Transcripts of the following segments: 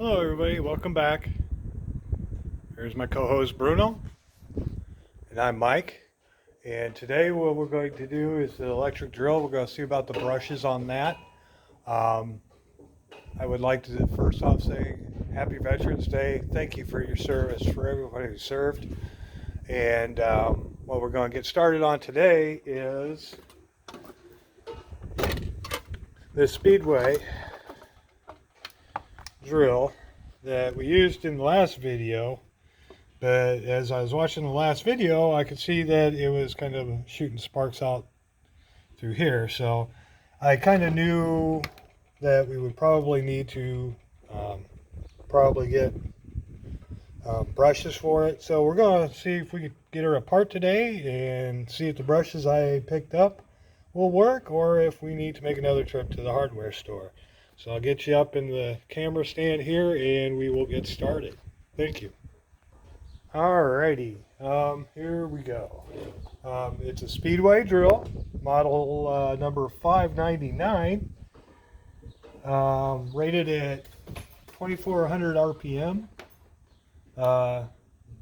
Hello everybody, welcome back. Here's my co-host Bruno, and I'm Mike. And today what we're going to do is the electric drill. We're going to see about the brushes on that. Um, I would like to first off say Happy Veterans Day. Thank you for your service, for everybody who served. And what we're going to get started on today is the speedway drill that we used in the last video, but as I was watching the last video I could see that it was kind of shooting sparks out through here, so I kind of knew that we would probably need to probably get brushes for it. So we're going to see if we could get her apart today and see if the brushes I picked up will work, or if we need to make another trip to the hardware store. So I'll get you up in the camera stand here and we will get started. Thank you. Alrighty, here we go. It's a speedway drill, model number 599, rated at 2400 RPM.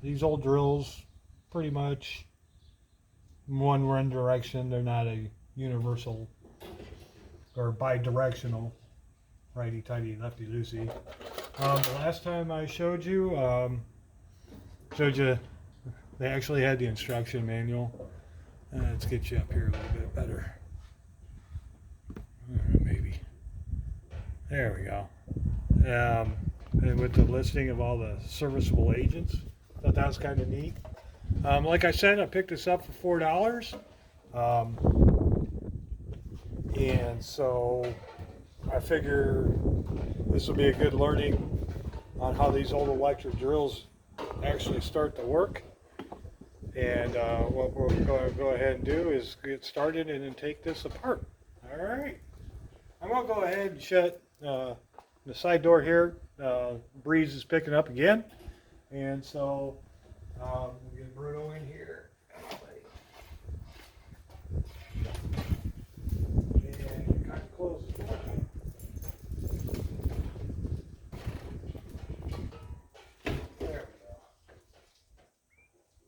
These old drills pretty much one direction. They're not a universal or bi-directional righty-tighty, lefty-loosey. The last time I showed you, they actually had the instruction manual. Let's get you up here a little bit better. Maybe. There we go. And with the listing of all the serviceable agents, thought that was kind of neat. Like I said, I picked this up for $4. And so I figure this will be a good learning on how these old electric drills actually start to work. And what we're going to go ahead and do is get started and then take this apart. All right. I'm going to go ahead and shut the side door here. Breeze is picking up again. And so we'll get Bruno in here. And kind of close the door. There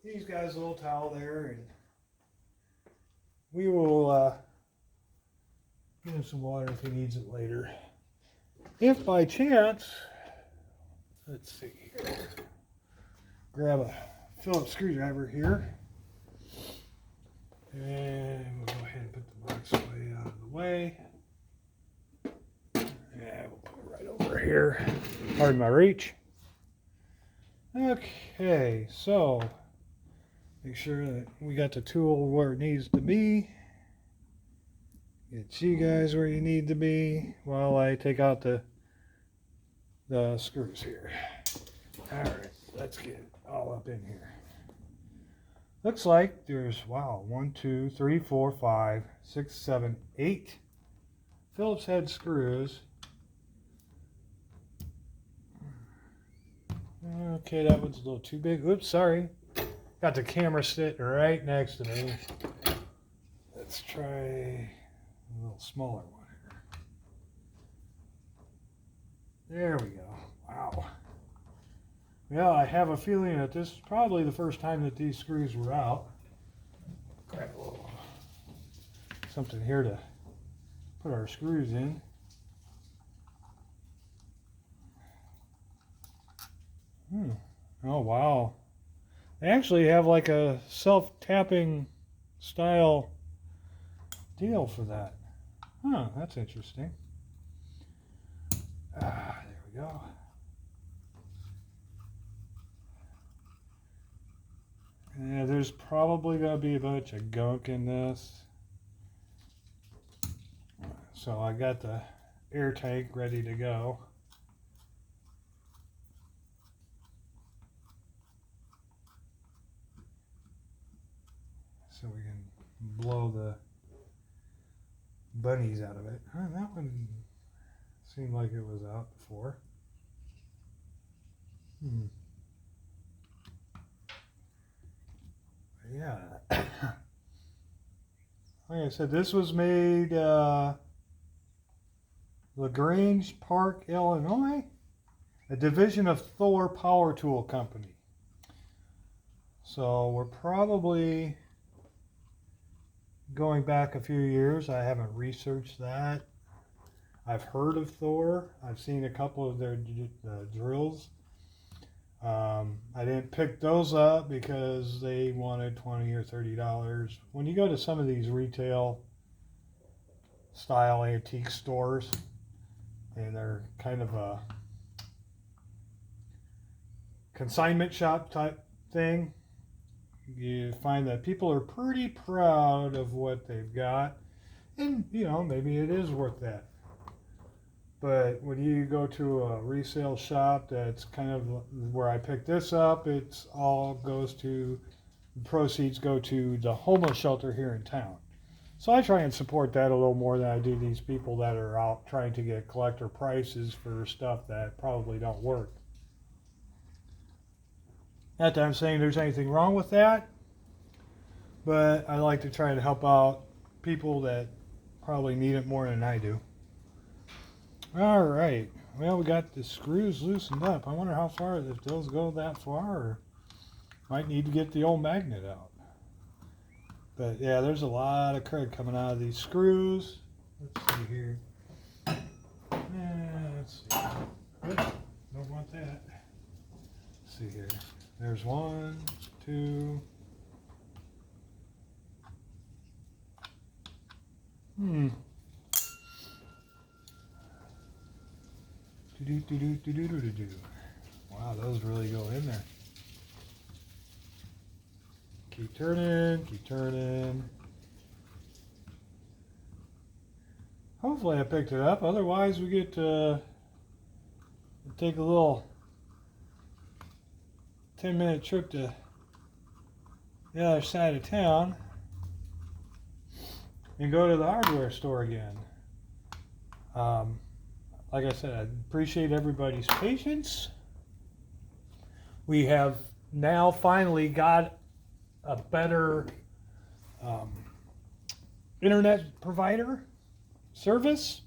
we go. He's got his little towel there, and we will give him some water if he needs it later. If by chance, let's see here, grab a Phillips screwdriver here, and we'll go ahead and put the box way out of the way. Yeah, we'll put it right over here. Pardon my reach. Okay, so make sure that we got the tool where it needs to be. Get you guys where you need to be while I take out the screws here. Alright, let's get it all up in here. Looks like there's, wow, 1, 2, 3, 4, 5, 6, 7, 8 Phillips head screws. Okay, that one's a little too big. Oops, sorry. Got the camera sitting right next to me. Let's try a little smaller one here. There we go. Wow. Well, I have a feeling that this is probably the first time that these screws were out. Grab a little something here to put our screws in. Oh, wow. They actually have like a self-tapping style deal for that. Huh, that's interesting. There we go. Yeah, there's probably going to be a bunch of gunk in this. So I got the air tank ready to go. So we can blow the bunnies out of it. That one seemed like it was out before. Yeah. Like I said, this was made LaGrange Park, Illinois. a division of Thor Power Tool Company. So we're probably going back a few years. I haven't researched that. I've heard of Thor. I've seen a couple of their drills. I didn't pick those up because they wanted $20 or $30. When you go to some of these retail style antique stores, and they're kind of a consignment shop type thing, you find that people are pretty proud of what they've got, and you know, maybe it is worth that. But when you go to a resale shop, that's kind of where I picked this up. It's all goes to, proceeds go to the homeless shelter here in town. So I try and support that a little more than I do these people that are out trying to get collector prices for stuff that probably don't work. Not that I'm saying there's anything wrong with that, but I like to try to help out people that probably need it more than I do. All right. Well, we got the screws loosened up. I wonder how far, if those go that far, or might need to get the old magnet out. But yeah, there's a lot of crud coming out of these screws. Let's see here. Let's see. Oops, don't want that. Let's see here. There's 1, 2. Wow, those really go in there. Keep turning, keep turning. Hopefully I picked it up. Otherwise we get to take a little 10-minute trip to the other side of town and go to the hardware store again. Like I said, I appreciate everybody's patience. We have now finally got a better internet provider service,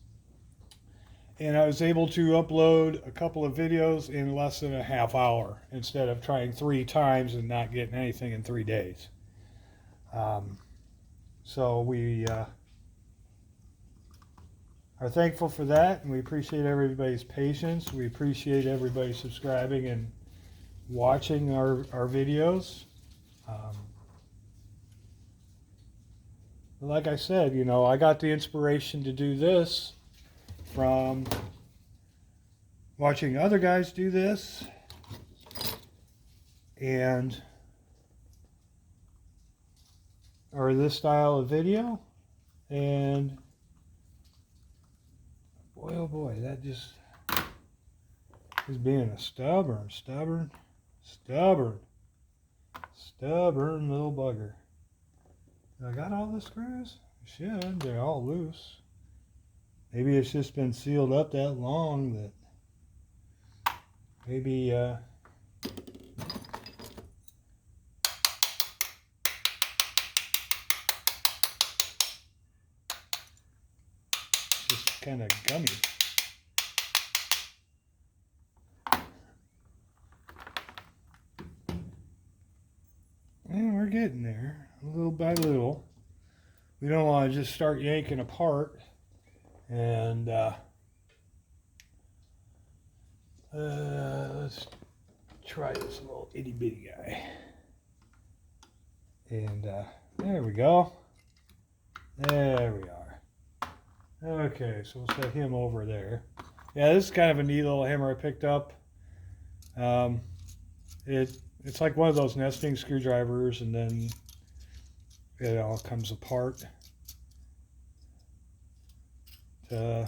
and I was able to upload a couple of videos in less than a half hour instead of trying 3 times and not getting anything in 3 days. So we are thankful for that, and we appreciate everybody's patience. We appreciate everybody subscribing and watching our videos. Like I said, you know, I got the inspiration to do this from watching other guys do this, and or this style of video, and boy oh boy, that just is being a stubborn little bugger. I got all the screws? Should. They're all loose. Maybe it's just been sealed up that long that maybe just kind of gummy. And we're getting there, little by little. We don't want to just start yanking apart. And let's try this little itty bitty guy. And there we go. There we are. Okay, so we'll set him over there. Yeah, this is kind of a neat little hammer I picked up. It's like one of those nesting screwdrivers, and then it all comes apart to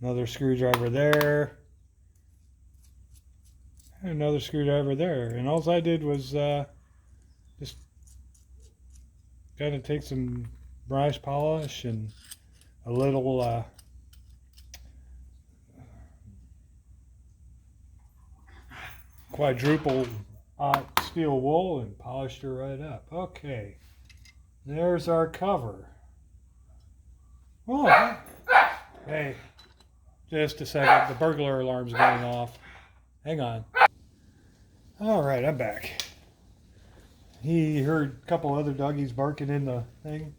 another screwdriver there, and another screwdriver there. And all I did was just kind of take some brush polish and a little quadruple steel wool and polished her right up. Okay, there's our cover. Oh, hey, Just a second, the burglar alarm's going off. Hang on. All right, I'm back. He heard a couple other doggies barking in the thing.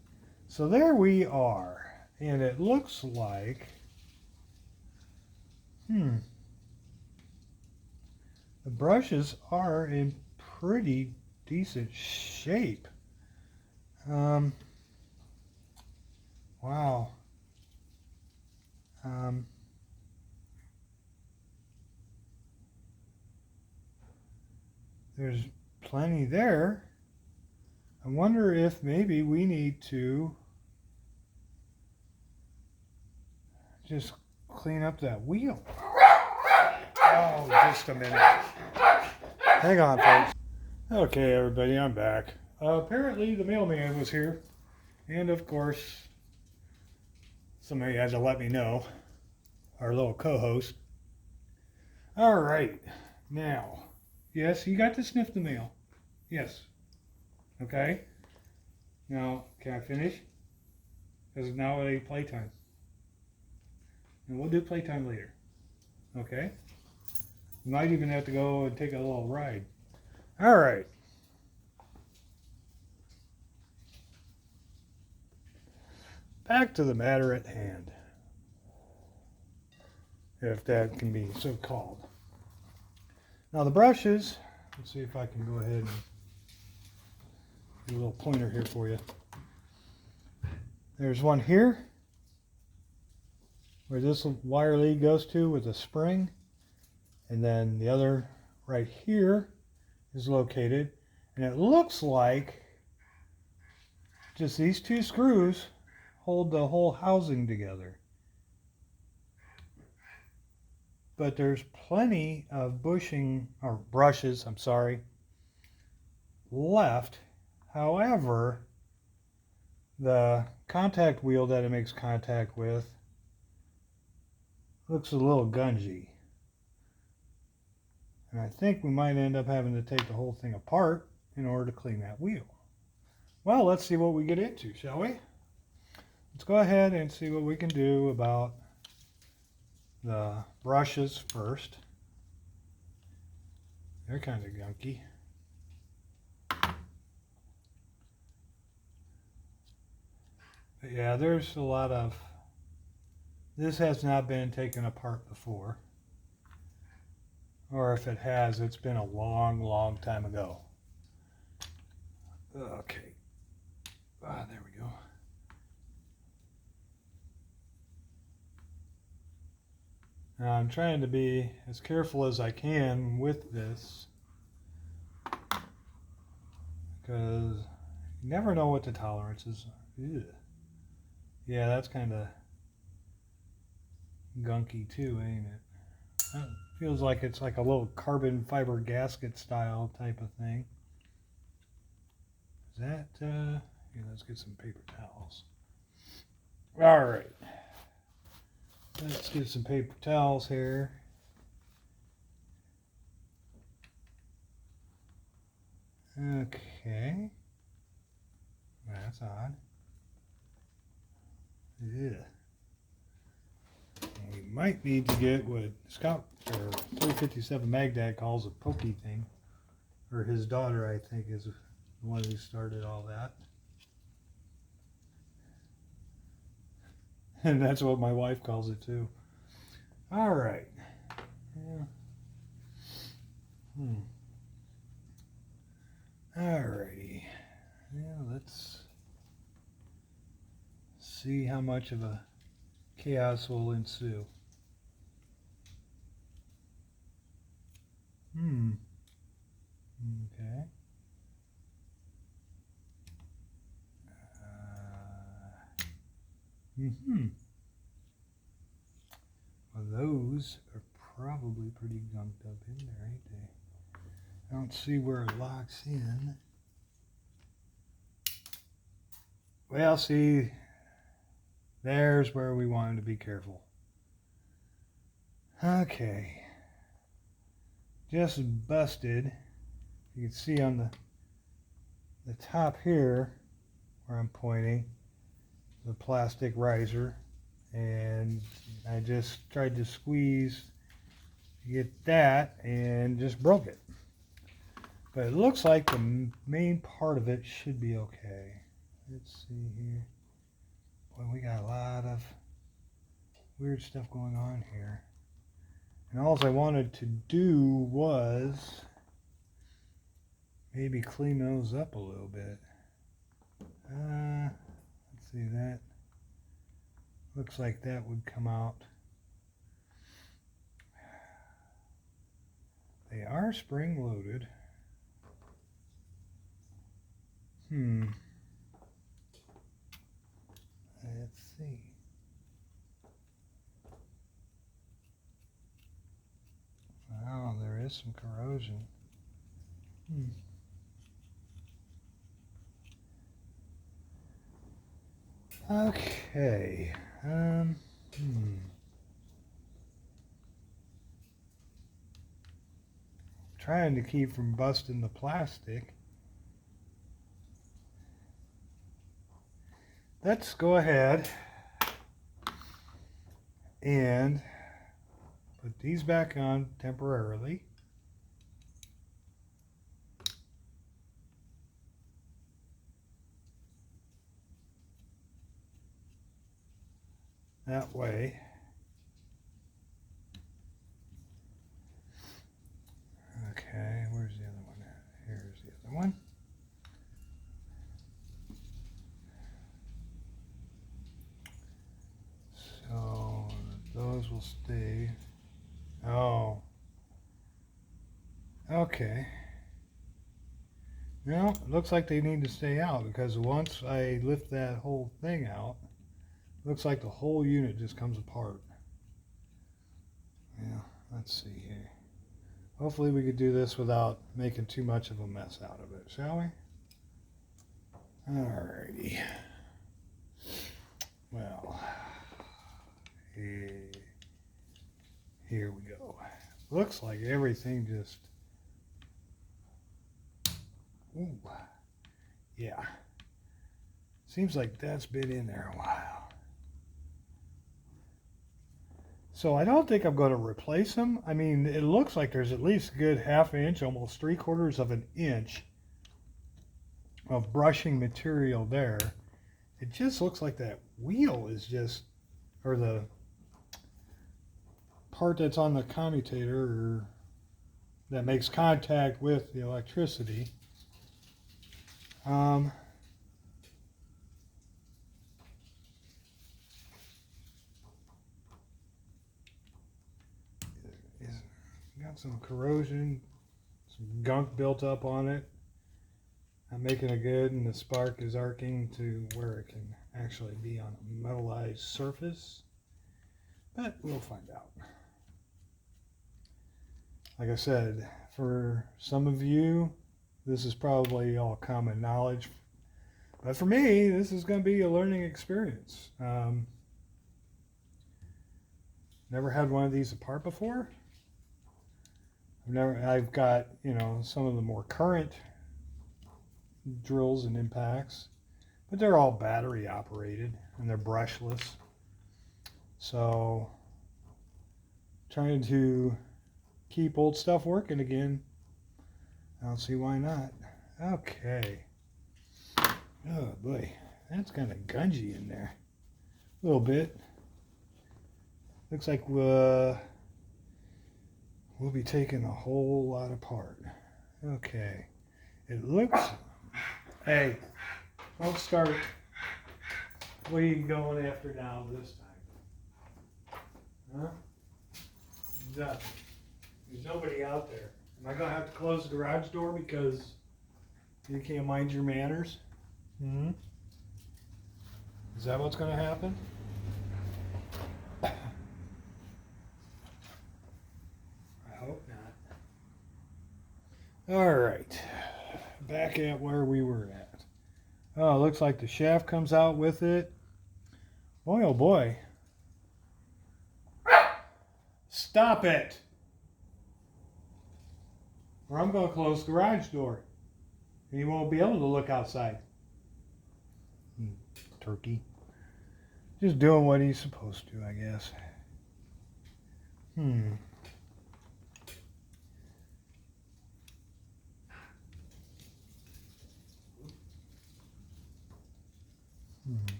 So there we are. And it looks like, the brushes are in pretty decent shape. Wow. There's plenty there. I wonder if maybe we need to just clean up that wheel. Oh, just a minute. Hang on, folks. Okay, everybody, I'm back. Apparently the mailman was here. And of course, somebody had to let me know. Our little co-host. All right. Now, yes, you got to sniff the mail. Yes. Okay. Now, can I finish? Because now it's playtime. And we'll do playtime later. Okay? We might even have to go and take a little ride. All right. Back to the matter at hand. If that can be so called. Now the brushes, let's see if I can go ahead and do a little pointer here for you. There's one here where this wire lead goes to with a spring, and then the other right here is located, and it looks like just these two screws hold the whole housing together. But there's plenty of brushes, left. However, the contact wheel that it makes contact with looks a little gungy. And I think we might end up having to take the whole thing apart in order to clean that wheel. Well, let's see what we get into, shall we? Let's go ahead and see what we can do about the brushes first. They're kind of gunky. But yeah, there's a lot of, this has not been taken apart before. Or if it has, it's been a long, long time ago. Okay. There we go. Now I'm trying to be as careful as I can with this, because you never know what the tolerances are. Ew. Yeah, that's kind of gunky too, ain't it? It feels like it's like a little carbon fiber gasket style type of thing. Is that, yeah, let's get some paper towels. All right. Let's get some paper towels here. Okay. That's odd. Yeah. We might need to get what Scott or 357 Magdad calls a pokey thing. Or his daughter, I think, is the one who started all that. And that's what my wife calls it too. All right. Yeah. All righty. Yeah, let's see how much of a chaos will ensue. Okay. Well, those are probably pretty gunked up in there, ain't they? I don't see where it locks in. Well, see, there's where we wanted to be careful. Okay. Just busted. You can see on the top here, where I'm pointing, the plastic riser and I just tried to squeeze to get that and just broke it. But it looks like the main part of it should be okay. Let's see here. Boy, we got a lot of weird stuff going on here. And all I wanted to do was maybe clean those up a little bit. Let's see that. Looks like that would come out. They are spring loaded. Let's see. Oh, there is some corrosion. Okay. Trying to keep from busting the plastic. Let's go ahead and put these back on temporarily. That way. Okay, where's the other one at? Here's the other one. So those will stay. Oh. Okay. Well, it looks like they need to stay out because once I lift that whole thing out, looks like the whole unit just comes apart. Yeah, let's see here. Hopefully we could do this without making too much of a mess out of it, shall we? Alrighty. Well, here we go. Looks like everything just... Ooh. Yeah. Seems like that's been in there a while. So I don't think I'm going to replace them. I mean, it looks like there's at least a good ½ inch, almost 3/4 of an inch of brushing material there. It just looks like that wheel is just, or the part that's on the commutator or that makes contact with the electricity. Got some corrosion, some gunk built up on it. I'm making it good, and the spark is arcing to where it can actually be on a metallized surface. But we'll find out. Like I said, for some of you, this is probably all common knowledge. But for me, this is going to be a learning experience. Never had one of these apart before. I've got, some of the more current drills and impacts, but they're all battery operated and they're brushless. So trying to keep old stuff working again. I don't see why not. Okay. Oh boy, that's kind of gungy in there. A little bit. Looks like we'll be taking a whole lot apart. Okay. It looks... Hey, don't start. What are you going after now this time? Huh? Nothing. There's nobody out there. Am I going to have to close the garage door because you can't mind your manners? Is that what's going to happen? Hope not. All right, back at where we were at. Oh, it looks like the shaft comes out with it. Boy, oh boy. Stop it! Or I'm going to close the garage door. And you won't be able to look outside. Turkey. Just doing what he's supposed to, I guess. Well,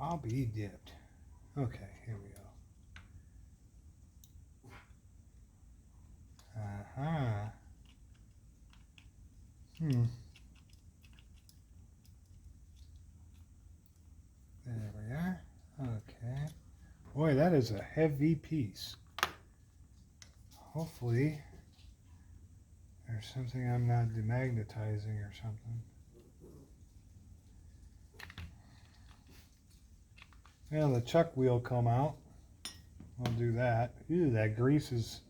I'll be dipped. Okay, here we go. Uh-huh. There we are. Okay. Boy, that is a heavy piece. Hopefully, there's something I'm not demagnetizing or something. Well, the chuck wheel come out. I'll do that. Ew, that grease has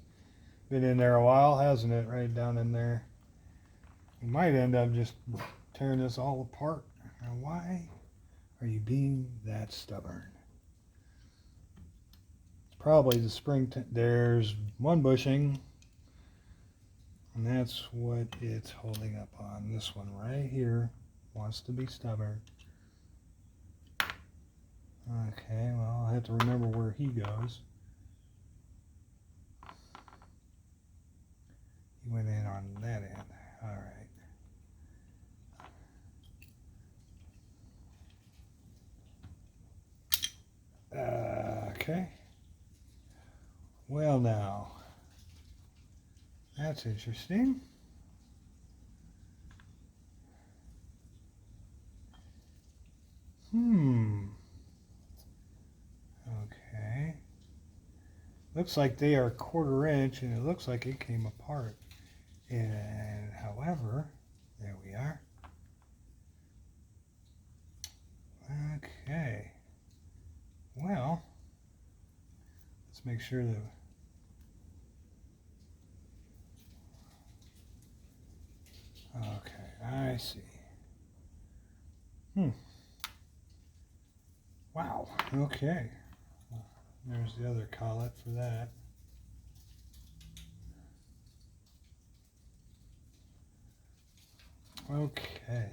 been in there a while, hasn't it? Right down in there. We might end up just tearing this all apart. Now, why are you being that stubborn? It's probably the spring. There's one bushing, and that's what it's holding up on. This one right here wants to be stubborn. Okay, well, I'll have to remember where he goes. He went in on that end. All right. Okay. Well, now, that's interesting. Okay. Looks like they are 1/4 inch, and it looks like it came apart. And however, there we are. Okay. Well, let's make sure that okay, I see. Wow. Okay. There's the other collet for that. Okay.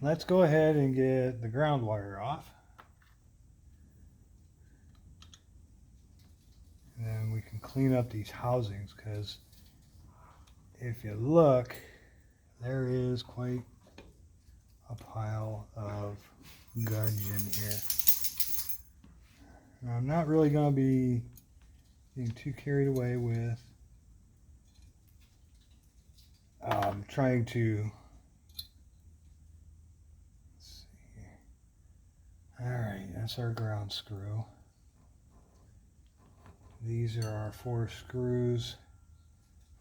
Let's go ahead and get the ground wire off. And then we can clean up these housings, because if you look, there is quite a pile of gudgeon here. Now, I'm not really going to be getting too carried away with trying to, let's see here. All right, that's our ground screw. These are our 4 screws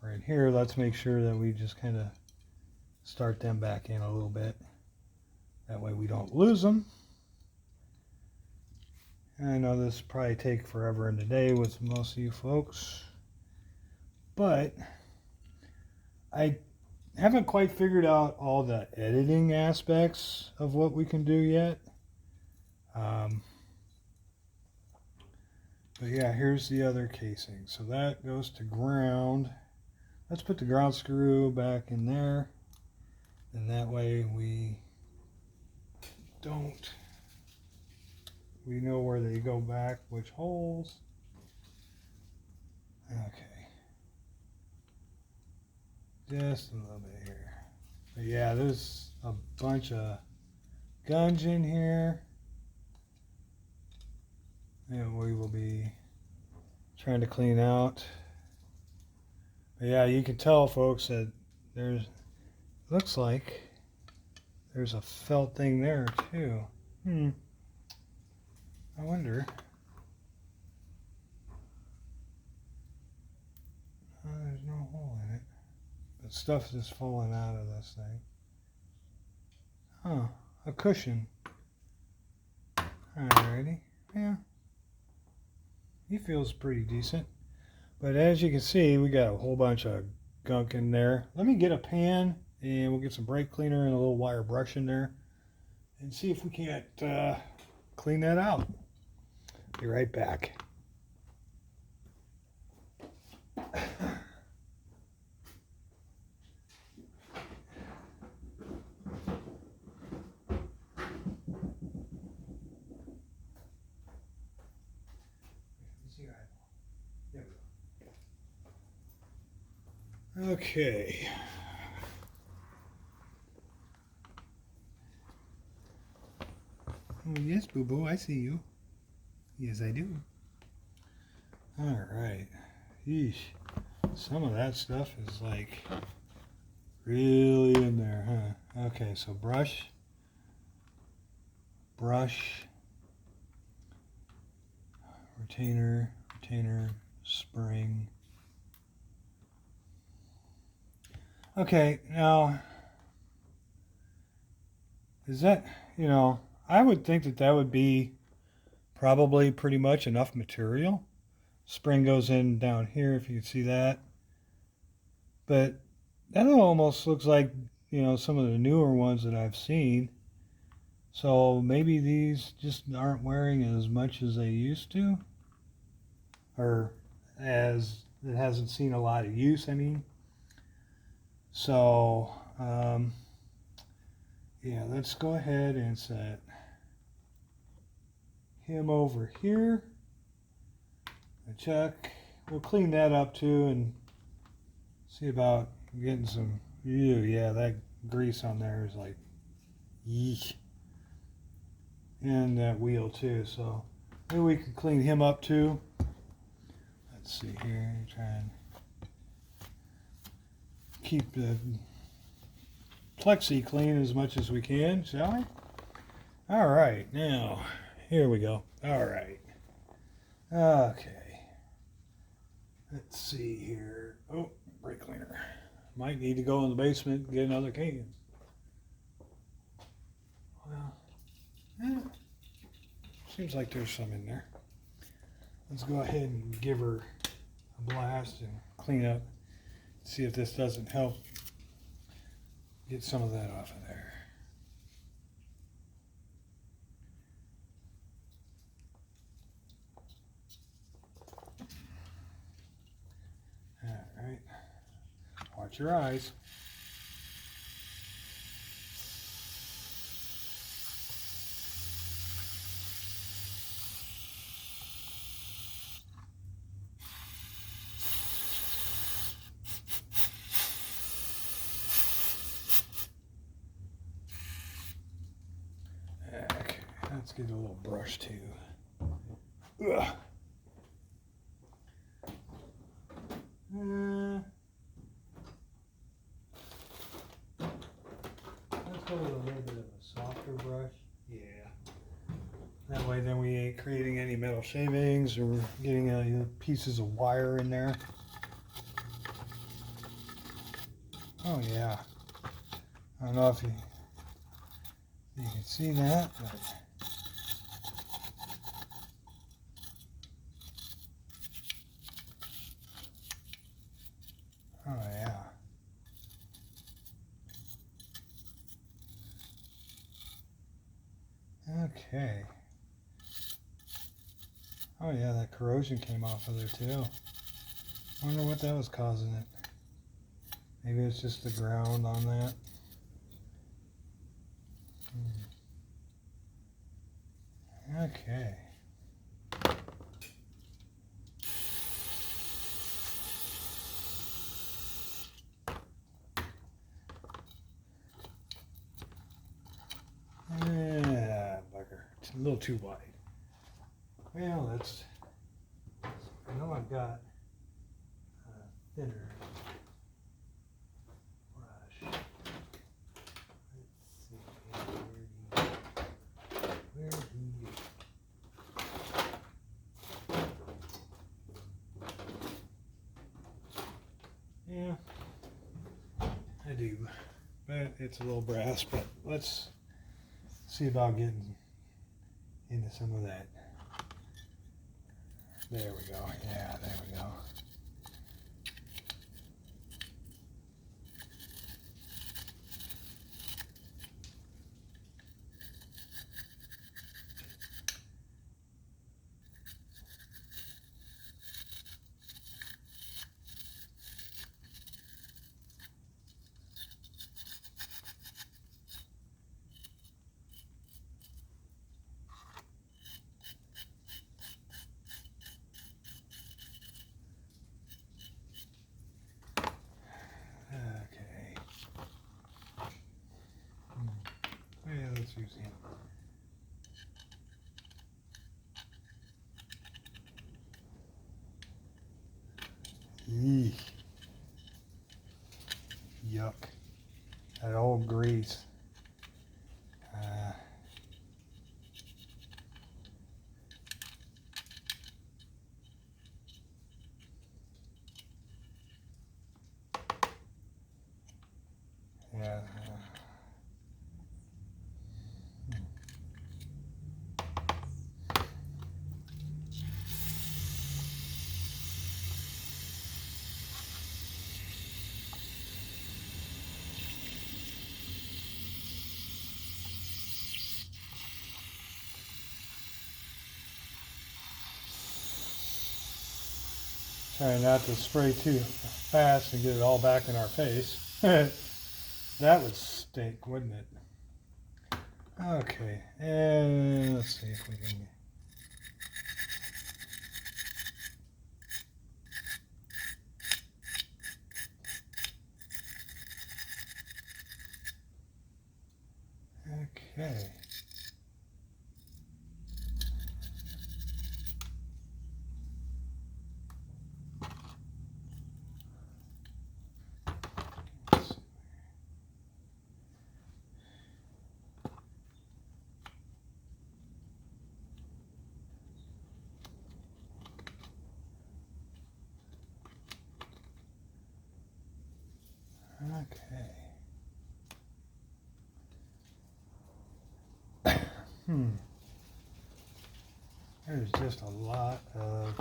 right here. Let's make sure that we just kind of start them back in a little bit. That way we don't lose them. And I know this will probably take forever in the day with most of you folks, but I haven't quite figured out all the editing aspects of what we can do yet. But yeah, here's the other casing. So that goes to ground. Let's put the ground screw back in there, and that way we know where they go back, which holes. Okay. Just a little bit here. But yeah, there's a bunch of gunge in here. And we will be trying to clean out. But yeah, you can tell, folks, that looks like there's a felt thing there too. I wonder. There's no hole in it. But stuff's just falling out of this thing. Huh, a cushion. Alrighty, yeah. He feels pretty decent. But as you can see, we got a whole bunch of gunk in there. Let me get a pan, and we'll get some brake cleaner and a little wire brush in there, and see if we can't clean that out. Be right back. Okay. Oh, yes, Boo-Boo, I see you. Yes, I do. All right. Yeesh. Some of that stuff is like really in there, huh? Okay, so brush, retainer, spring. Okay, now, is that, I would think that would be probably pretty much enough material. Spring goes in down here, if you can see that. But that almost looks like, some of the newer ones that I've seen. So maybe these just aren't wearing as much as they used to. Or as it hasn't seen a lot of use, I mean. So, yeah, let's go ahead and set him over here. And check. We'll clean that up too and see about getting some. Ew, yeah, that grease on there is like, yeesh. And that wheel too. So maybe we can clean him up too. Let's see here. Try and keep the plexi clean as much as we can, shall we? All right, now here we go. All right. Okay. Let's see here. Oh, brake cleaner. Might need to go in the basement and get another can. Well, yeah, seems like there's some in there. Let's go ahead and give her a blast and clean up. See if this doesn't help get some of that off of there. All right. Watch your eyes. Okay, let's get a little brush too. Ugh. Let's go with a little bit of a softer brush. Yeah. That way then we ain't creating any metal shavings or getting pieces of wire in there. Oh yeah. I don't know if you can see that, but oh yeah. Okay. Oh yeah, that corrosion came off of there too. I wonder what that was causing it. Maybe it's just the ground on that. Okay. Yeah, bugger. It's a little too wide. Well, I know I've got a thinner brush. Let's see, where do you? Yeah, I do, but it's a little brass, but let's see about getting into some of that. There we go. Yeah, there we go. Eek. Yuck. That old grease. Yeah. Trying not to spray too fast and get it all back in our face. That would stink, wouldn't it? Okay, and let's see if we can. Okay. Okay. There's just a lot of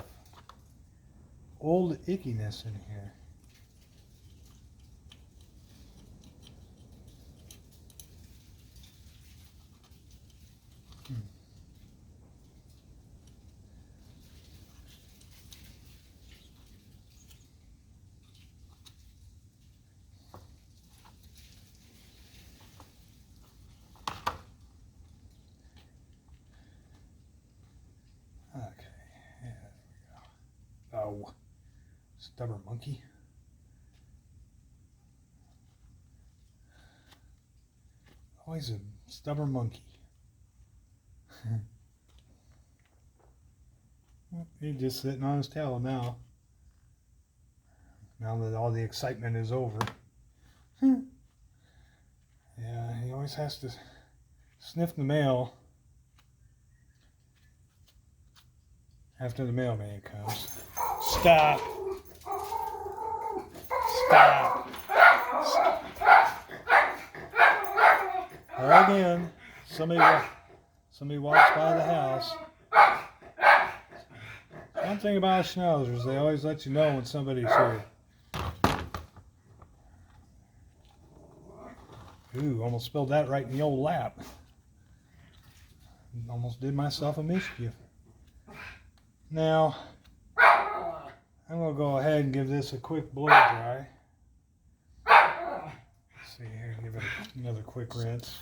old ickiness in here. Okay, yeah, there we go. Oh, stubborn monkey. Always a stubborn monkey. He's just sitting on his tail now. Now that all the excitement is over. Yeah, he always has to sniff the mail after the mailman comes. Stop! Stop! Again, somebody walks by the house. One thing about schnauzers, they always let you know when somebody's here. Ooh, almost spilled that right in the old lap. Almost did myself a mischief. Now, I'm going to go ahead and give this a quick blow dry. Let's see here, give it another quick rinse.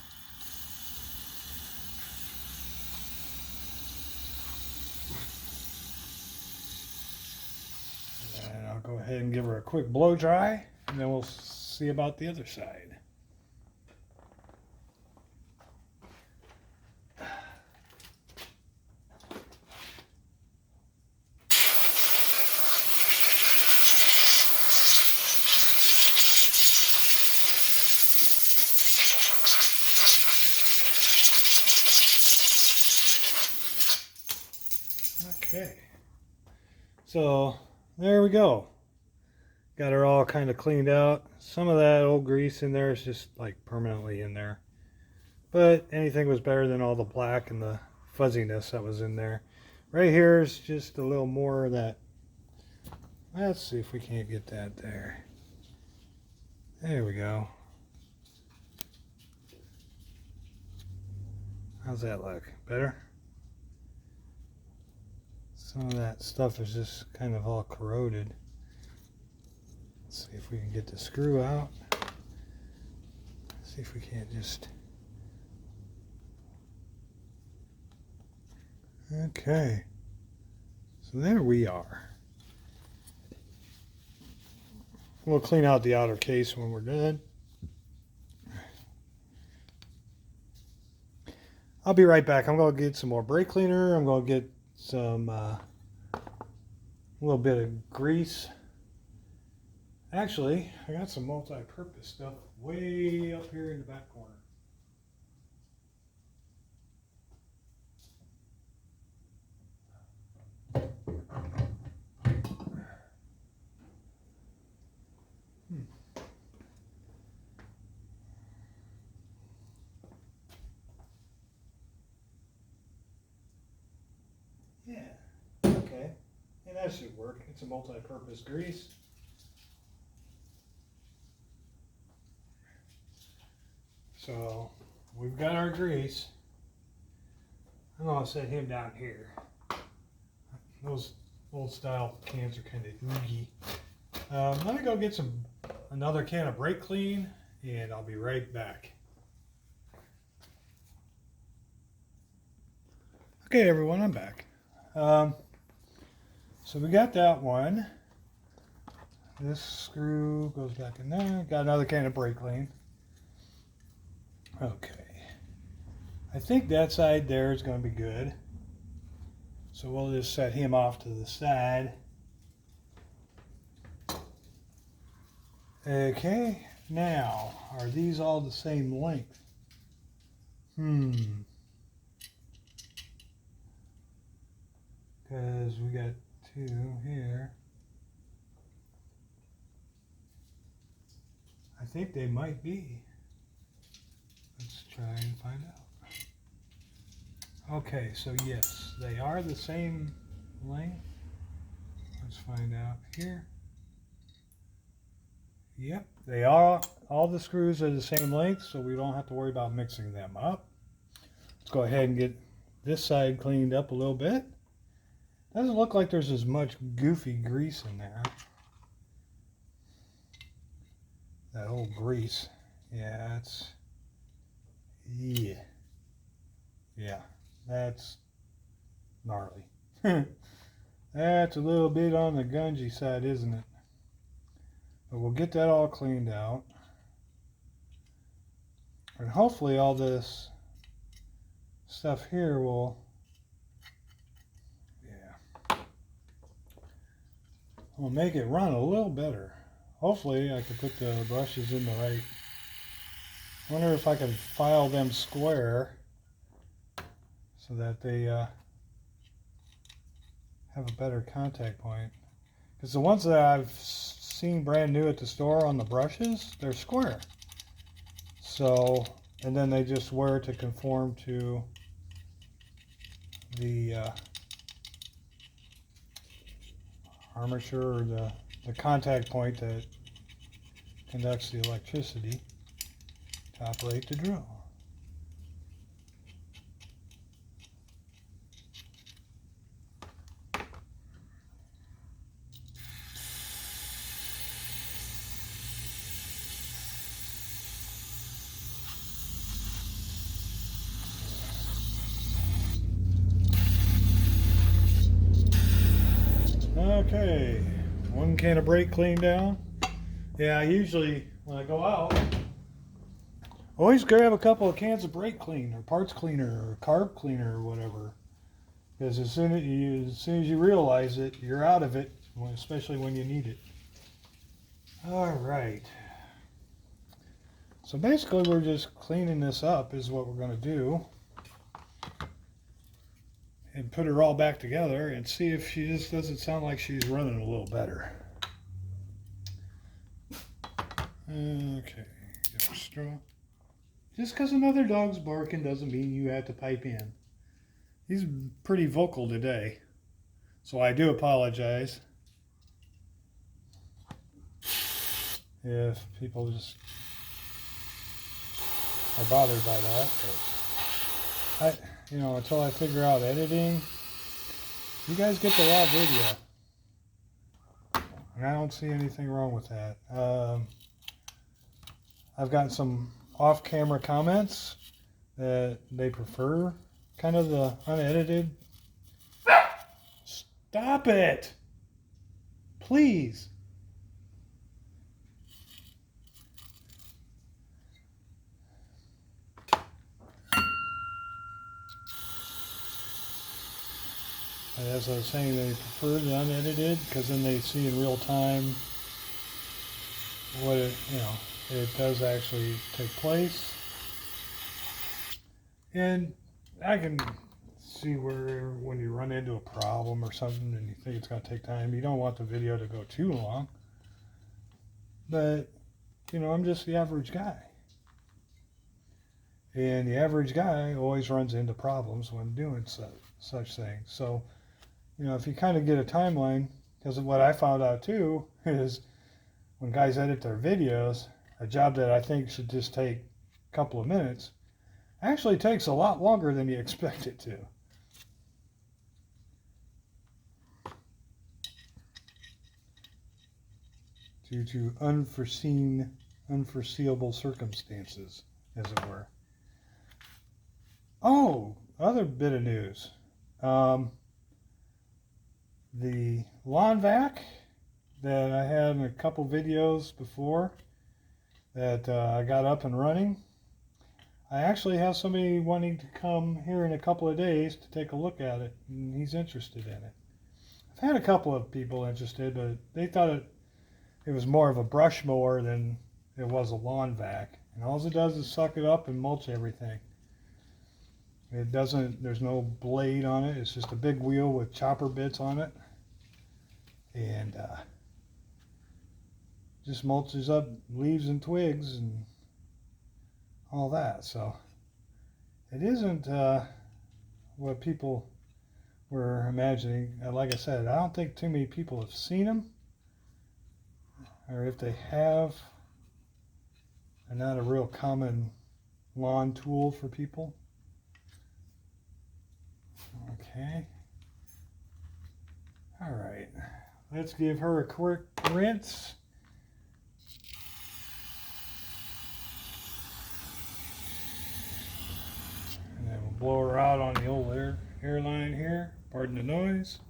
And I'll go ahead and give her a quick blow dry, and then we'll see about the other side. Okay, so there we go. Got her all kind of cleaned out. Some of that old grease in there is just like permanently in there. But anything was better than all the black and the fuzziness that was in there. Right here is just a little more of that. Let's see if we can't get that there. There we go. How's that look? Better? Some of that stuff is just kind of all corroded. Let's see if we can get the screw out. See if we can't just... Okay. So there we are. We'll clean out the outer case when we're done. I'll be right back. I'm going to get some more brake cleaner. I'm going to get some a little bit of grease Actually, I got some multi-purpose stuff way up here in the back corner. Yeah, okay. And that should work. It's a multi-purpose grease. So we've got our grease. I'm gonna set him down here. Those old style cans are kind of oogie. Let me go get another can of brake clean, and I'll be right back. Okay, everyone, I'm back. So we got that one. This screw goes back in there. Got another can of brake clean. Okay. I think that side there is going to be good. So we'll just set him off to the side. Okay, now, are these all the same length? Because we got two here. I think they might be. Let's try and find out. Okay, so yes, they are the same length. Let's find out here. Yep, they are. All the screws are the same length, so we don't have to worry about mixing them up. Let's go ahead and get this side cleaned up a little bit. Doesn't look like there's as much goofy grease in there. That old grease. Yeah, that's gnarly. That's a little bit on the gungy side, isn't it? But we'll get that all cleaned out. And hopefully all this stuff here will, will make it run a little better. Hopefully I can put the brushes in the right. I wonder if I can file them square so that they have a better contact point. Because the ones that I've seen brand new at the store on the brushes, they're square. So, and then they just wear to conform to the armature or the contact point that conducts the electricity to operate the drill. Okay, one can of brake clean down. Yeah, I usually, when I go out, always grab a couple of cans of brake clean or parts cleaner or carb cleaner or whatever. Because as soon as you realize it, you're out of it, especially when you need it. All right. So basically we're just cleaning this up is what we're going to do. And put her all back together and see if she just doesn't sound like she's running a little better. Okay, get our straw. Just because another dog's barking doesn't mean you have to pipe in. He's pretty vocal today, so I do apologize if people just are bothered by that. But until I figure out editing, you guys get the raw video. And I don't see anything wrong with that. I've gotten some off-camera comments that they prefer kind of the unedited. Stop it! Please. As I was saying, they prefer the unedited because then they see in real time what it, it does actually take place. And I can see where when you run into a problem or something and you think it's going to take time, you don't want the video to go too long. But, I'm just the average guy. And the average guy always runs into problems when doing such things. So, if you kind of get a timeline, because what I found out too is when guys edit their videos, a job that I think should just take a couple of minutes actually takes a lot longer than you expect it to. Due to unforeseeable circumstances, as it were. Oh, other bit of news. The lawn vac that I had in a couple videos before that I got up and running. I actually have somebody wanting to come here in a couple of days to take a look at it, and he's interested in it. I've had a couple of people interested, but they thought it was more of a brush mower than it was a lawn vac. And all it does is suck it up and mulch everything. It doesn't, there's no blade on it. It's just a big wheel with chopper bits on it. And just mulches up leaves and twigs and all that. So it isn't what people were imagining. Like I said, I don't think too many people have seen them. Or if they have, they're not a real common lawn tool for people. Okay. All right. Let's give her a quick rinse. And then we'll blow her out on the old airline here. Pardon the noise.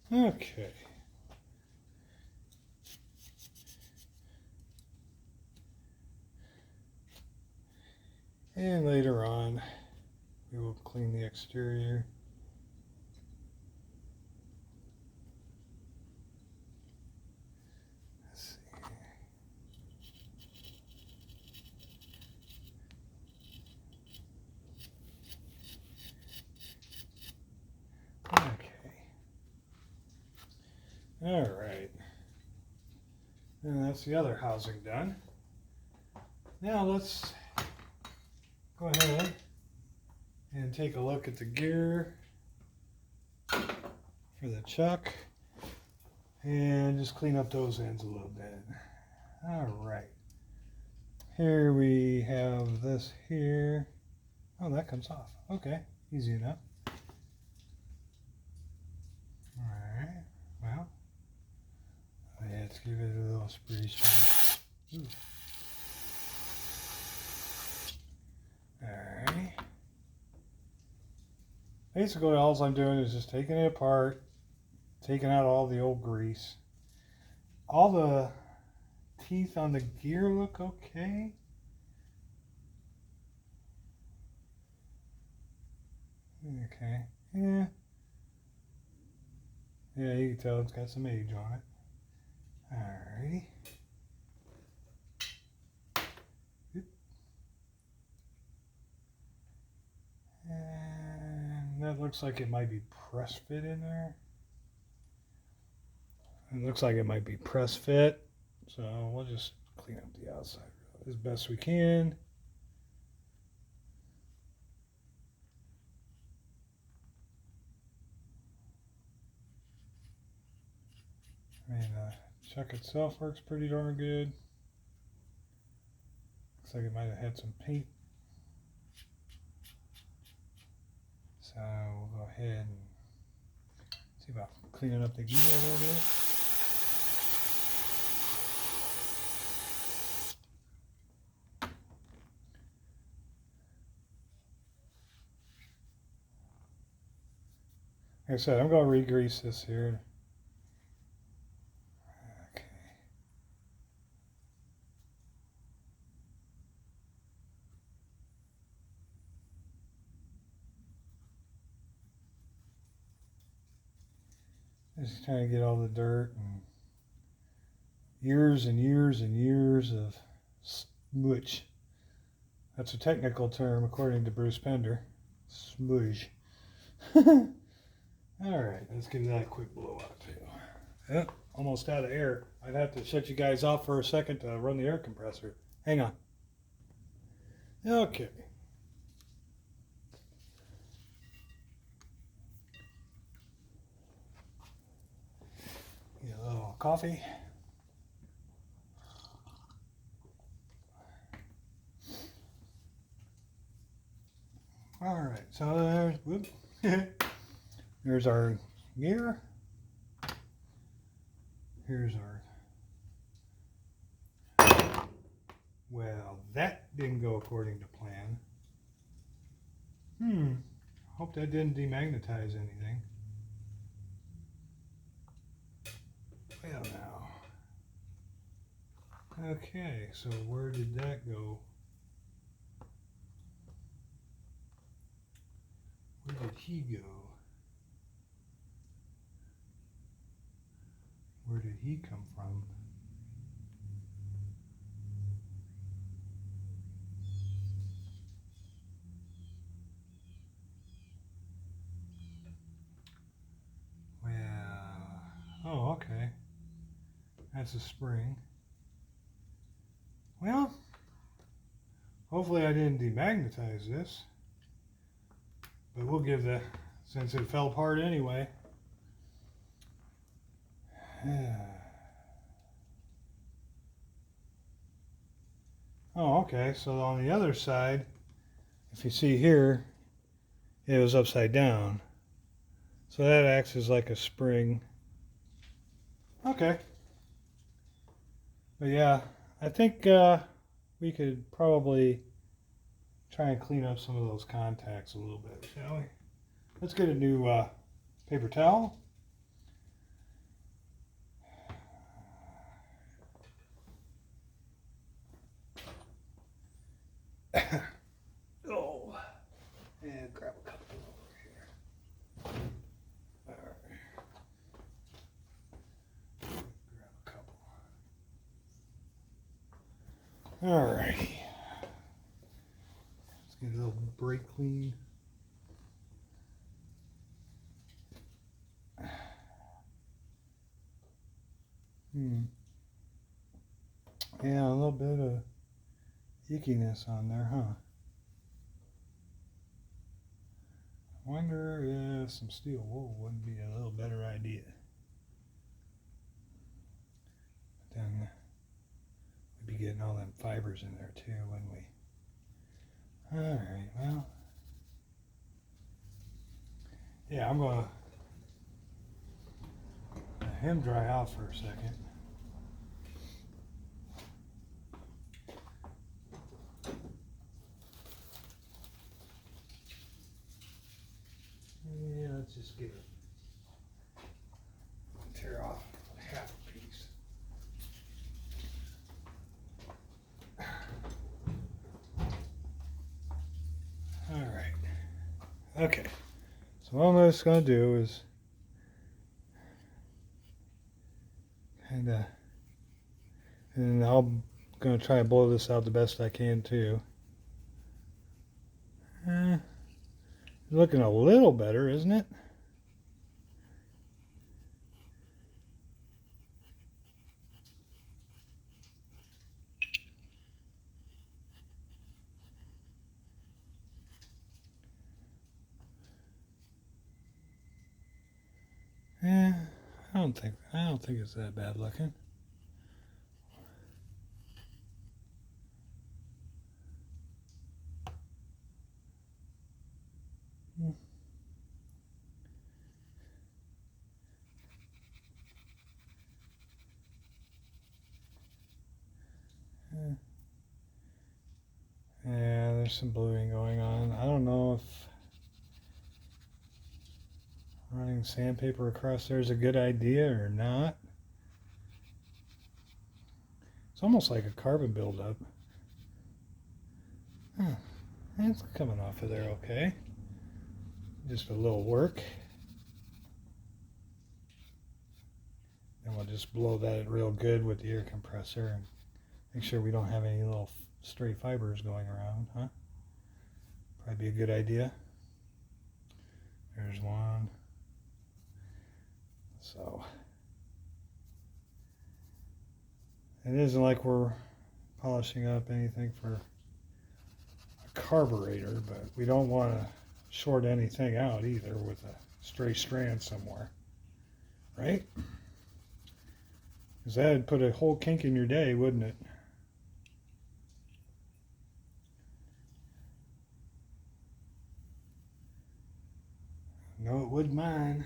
Okay. And later on, we will clean the exterior. Let's see. Okay. All right. And that's the other housing done. Now let's go ahead and take a look at the gear for the chuck and just clean up those ends a little bit. All right. Here we have this here. Oh, that comes off. Okay, easy enough. All right. Well, let's give it a little spray shine. Alright. Basically, all I'm doing is just taking it apart, taking out all the old grease. All the teeth on the gear look okay. Okay. Yeah. Yeah, you can tell it's got some age on it. Alrighty. And that looks like it might be press fit in there. It looks like it might be press fit. So we'll just clean up the outside as best we can. I mean, the chuck itself works pretty darn good. Looks like it might have had some paint. So we'll go ahead and see about cleaning up the gear a little bit. Like I said, I'm going to re-grease this here. Just trying to get all the dirt and years and years and years of smudge. That's a technical term according to Bruce Pender. Smudge. All right, let's give that a quick blowout too. Yep, almost out of air. I'd have to shut you guys off for a second to run the air compressor. Hang on. Okay. Get a little coffee. All right, so there's our gear. Here's our. Well, that didn't go according to plan. Hope that didn't demagnetize anything. Well, now. Okay, so where did that go? Where did he go? Where did he come from? Well, oh, okay. That's a spring. Well, hopefully I didn't demagnetize this. But we'll give the, since it fell apart anyway. Oh, okay, so on the other side, if you see here, it was upside down. So that acts as like a spring. Okay. But yeah, I think we could probably try and clean up some of those contacts a little bit, shall we? Let's get a new paper towel. Oh, and grab a couple over here. All right. Grab a couple. All righty. Let's get a little brake clean. Yeah, a little bit of ickiness on there, huh? I wonder if some steel wool wouldn't be a little better idea. But then we'd be getting all them fibers in there too, wouldn't we? Alright, well. Yeah, I'm going to let him dry out for a second. Yeah, let's just get it. Tear off half a piece. All right. Okay. So what I'm just going to do is kind of, and I'm going to try and blow this out the best I can too. Looking a little better, isn't it? Yeah, I don't think it's that bad looking. Yeah, there's some bluing going on. I don't know if running sandpaper across there is a good idea or not. It's almost like a carbon buildup. Huh. It's coming off of there okay. Just a little work. we'll just blow that real good with the air compressor and make sure we don't have any little stray fibers going around, huh? Probably be a good idea. There's one. So it isn't like we're polishing up anything for a carburetor, but we don't want to short anything out either with a stray strand somewhere, right? Because that'd put a whole kink in your day, wouldn't it? No, it wouldn't mine.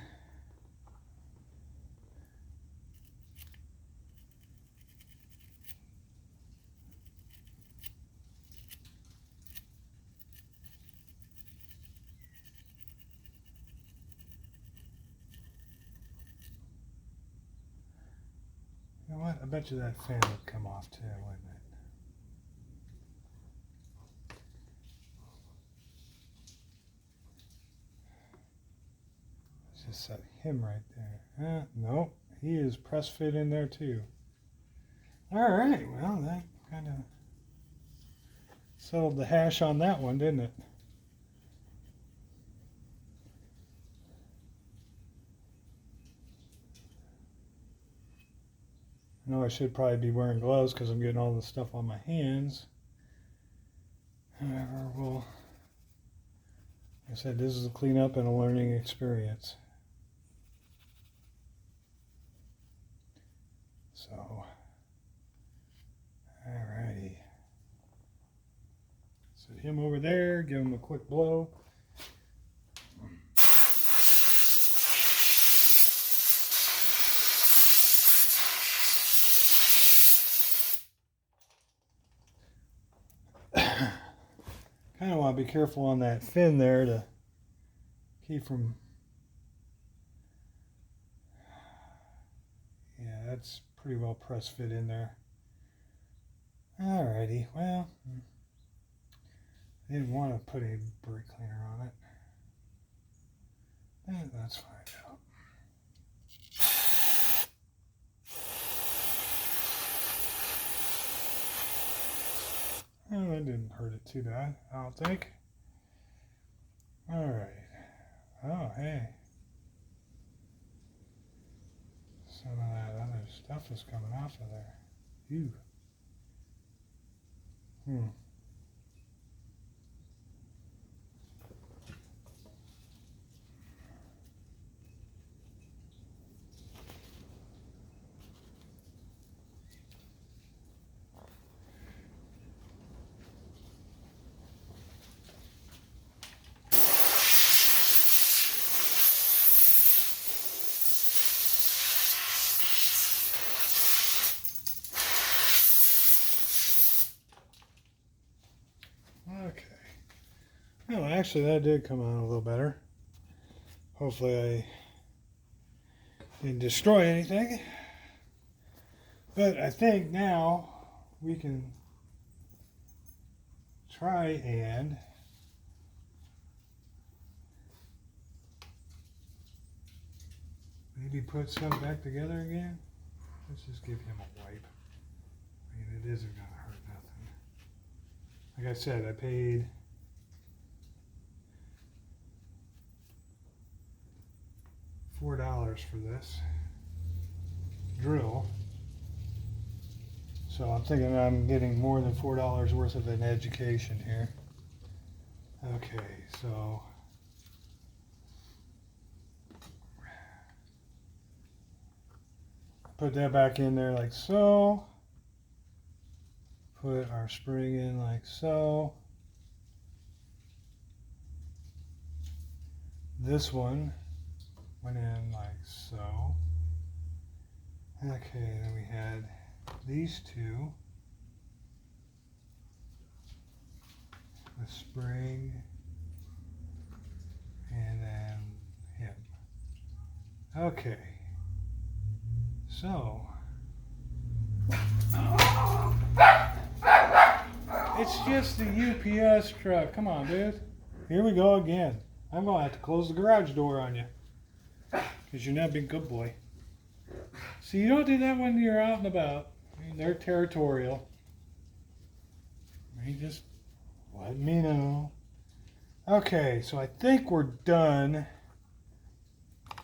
You know what? I bet you that fan would come off too, wouldn't it? Let's just set him right there. Nope, he is press fit in there too. All right, well, that kind of settled the hash on that one, didn't it? I know I should probably be wearing gloves because I'm getting all this stuff on my hands. However, well, like I said, this is a cleanup and a learning experience. So, alrighty. Set him over there, give him a quick blow. Kind of want to be careful on that fin there to keep from, yeah, that's pretty well press fit in there. Alrighty, well, I didn't want to put a brake cleaner on it. Let's find out. Well, that didn't hurt it too bad, I don't think. Alright. Oh, hey. Some of that other stuff is coming off of there. Ew. Okay. Well, actually, that did come out a little better. Hopefully, I didn't destroy anything. But I think now we can try and maybe put some back together again. Let's just give him a wipe. I mean, it isn't going to hurt nothing. Like I said, I paid $4 for this drill. So I'm thinking I'm getting more than $4 worth of an education here. Okay, so put that back in there like so. Put our spring in like so. This one went in like so. Okay, then we had these two. The spring and then him. Okay. So it's just the UPS truck. Come on, dude. Here we go again. I'm going to have to close the garage door on you because you're not being a good boy. So you don't do that when you're out and about. I mean, they're territorial. You just let me know. Okay, so I think we're done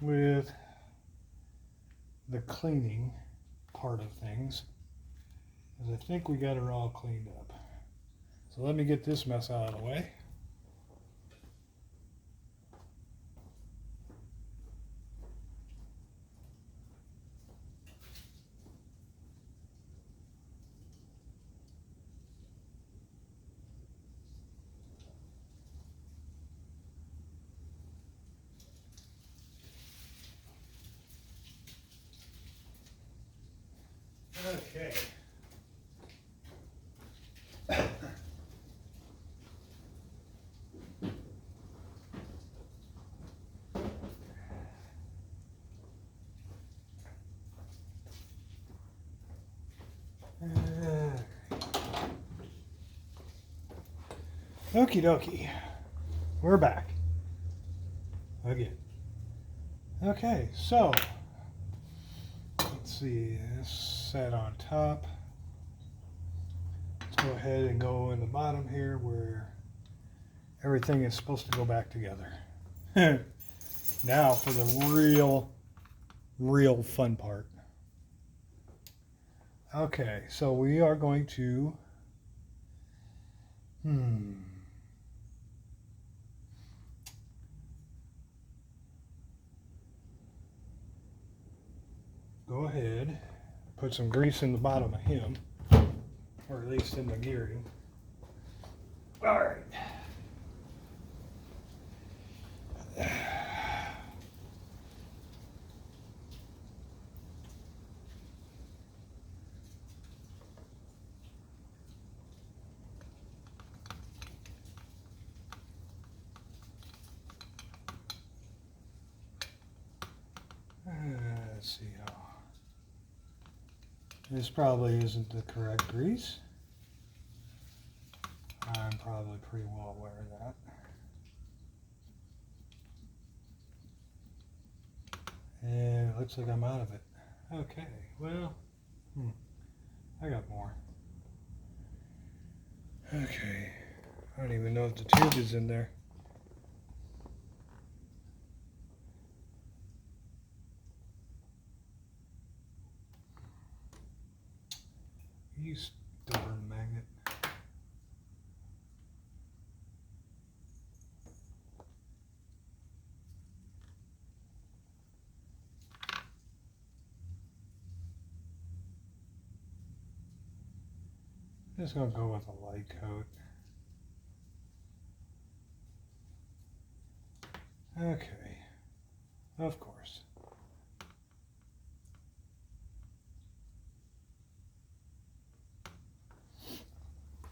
with the cleaning part of things. Because I think we got her all cleaned up. So let me get this mess out of the way. Okay. Okie dokie. We're back. Again. Okay, so let's see. This set on top. Let's go ahead and go in the bottom here where everything is supposed to go back together. Now for the real fun part. Okay, so we are going to go ahead, put some grease in the bottom of him, or at least in the gearing. All right. Let's see how. This probably isn't the correct grease. I'm probably pretty well aware of that. And it looks like I'm out of it. Okay, well, I got more. Okay, I don't even know if the tube is in there. You stubborn magnet. Just gonna go with a light coat. Okay, of course.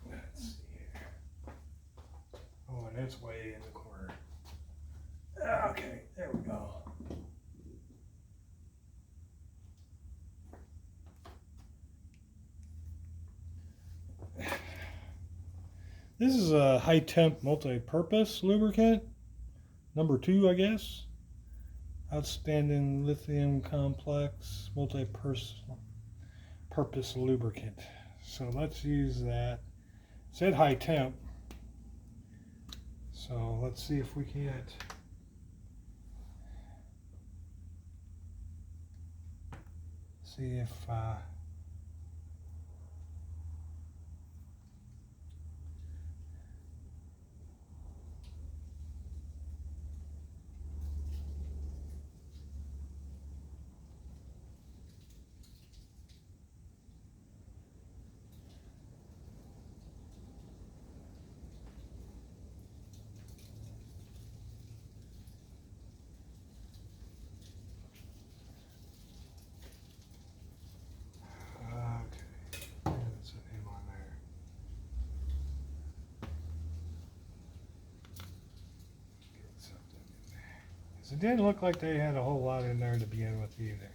Let's see here. Oh, and it's way in the corner. Okay, there we go. This is a high temp multi-purpose lubricant, number 2, I guess. Outstanding lithium complex multi-purpose lubricant. So let's use that. It said high temp. So let's see if we can't see if it didn't look like they had a whole lot in there to begin with either.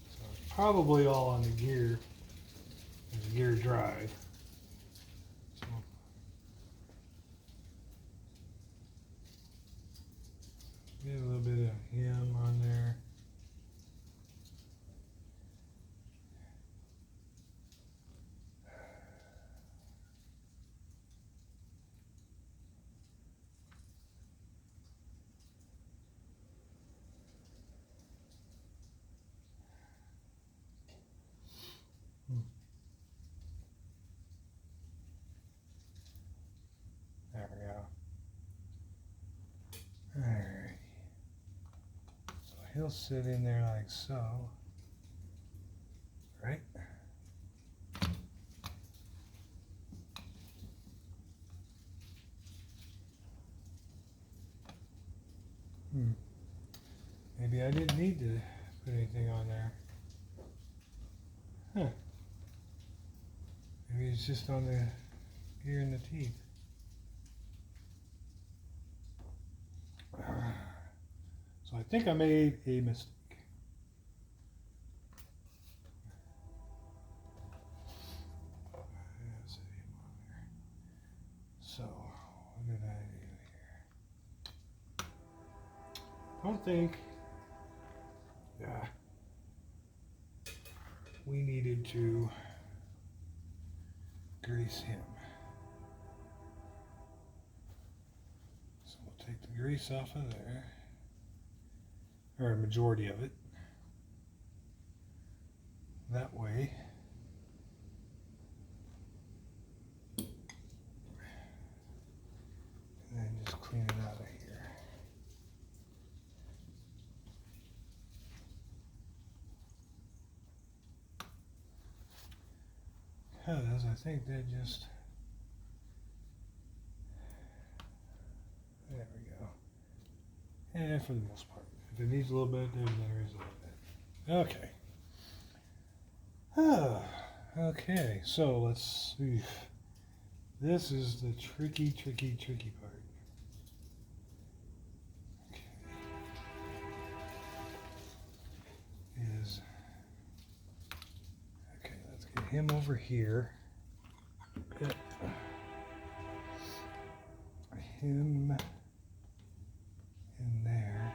So it's probably all on the gear, the gear drive. So get a little bit of him on there. he'll sit in there like so, right? Maybe I didn't need to put anything on there. Huh. Maybe it's just on the ear and the teeth. So I think I made a mistake. So, what did I do here? Don't think we needed to grease him. So we'll take the grease off of there, or a majority of it. That way, and then just clean it out of here. Because I think they just, there we go. And for the most part, if it needs a little bit, then there is a little bit. Okay. Okay, so let's see. This is the tricky part. Okay. Okay, let's get him over here. Get him in there.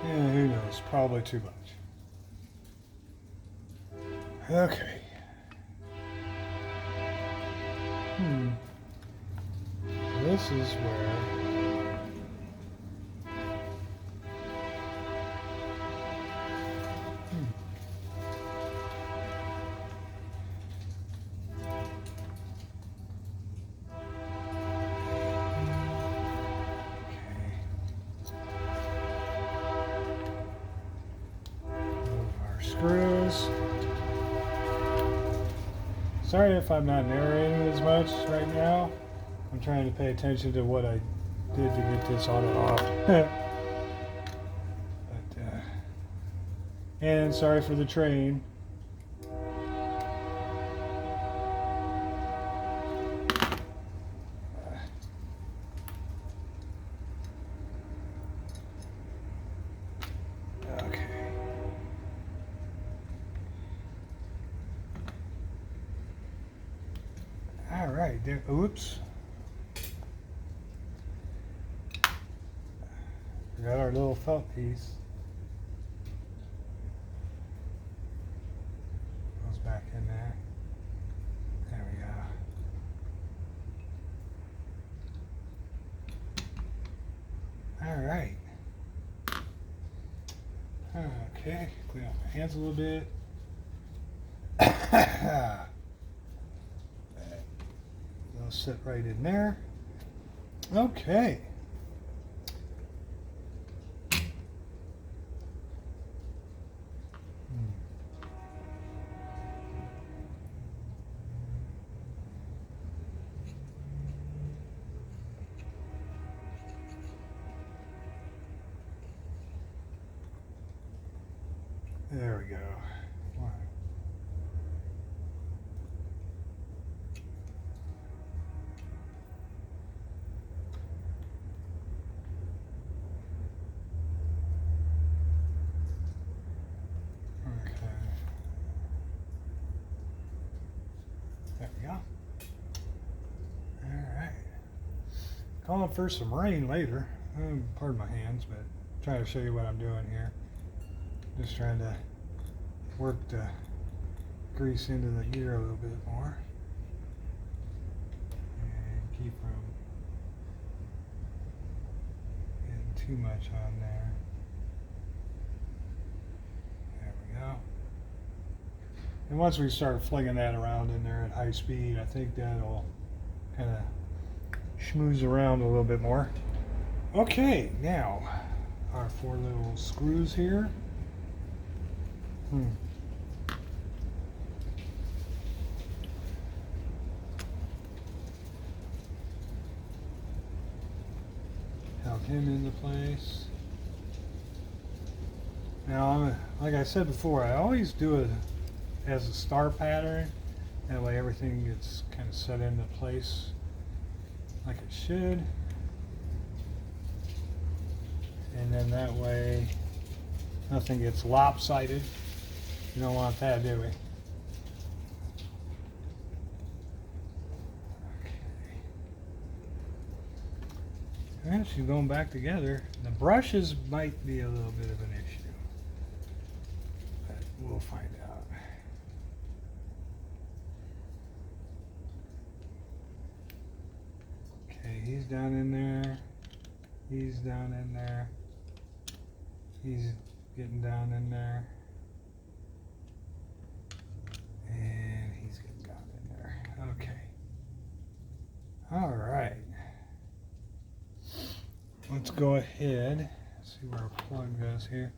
Yeah, who knows? Probably too much. Okay. This is where screws. Sorry if I'm not narrating as much right now. I'm trying to pay attention to what I did to get this on and off. And sorry for the train. All right, there. Oops. Forgot our little felt piece. Goes back in there. There we go. All right. Okay, clean off my hands a little bit. They'll sit right in there. Okay. There we go. There we go. All right. Calling for some rain later. Pardon my hands, but trying to show you what I'm doing here. Just trying to work the grease into the gear a little bit more and keep from getting too much on there. There we go. And once we start flinging that around in there at high speed, I think that'll kind of schmooze around a little bit more. Okay, now our 4 little screws here. Held him into place. Now, like I said before, I always do it as a star pattern. That way everything gets kind of set into place like it should. And then that way nothing gets lopsided. We don't want that, do we? Okay. As she's going back together, the brushes might be a little bit of an issue, but we'll find out. Okay, he's down in there. He's down in there. He's getting down in there. And he's getting down in there. Okay. All right. Let's go ahead. See where our plug goes here.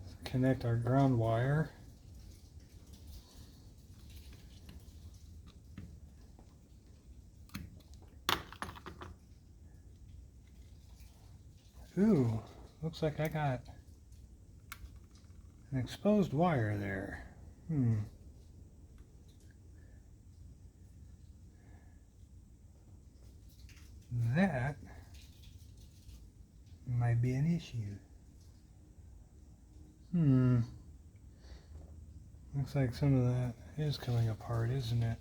Let's connect our ground wire. Ooh, looks like I got an exposed wire there. That might be an issue. Looks like some of that is coming apart, isn't it?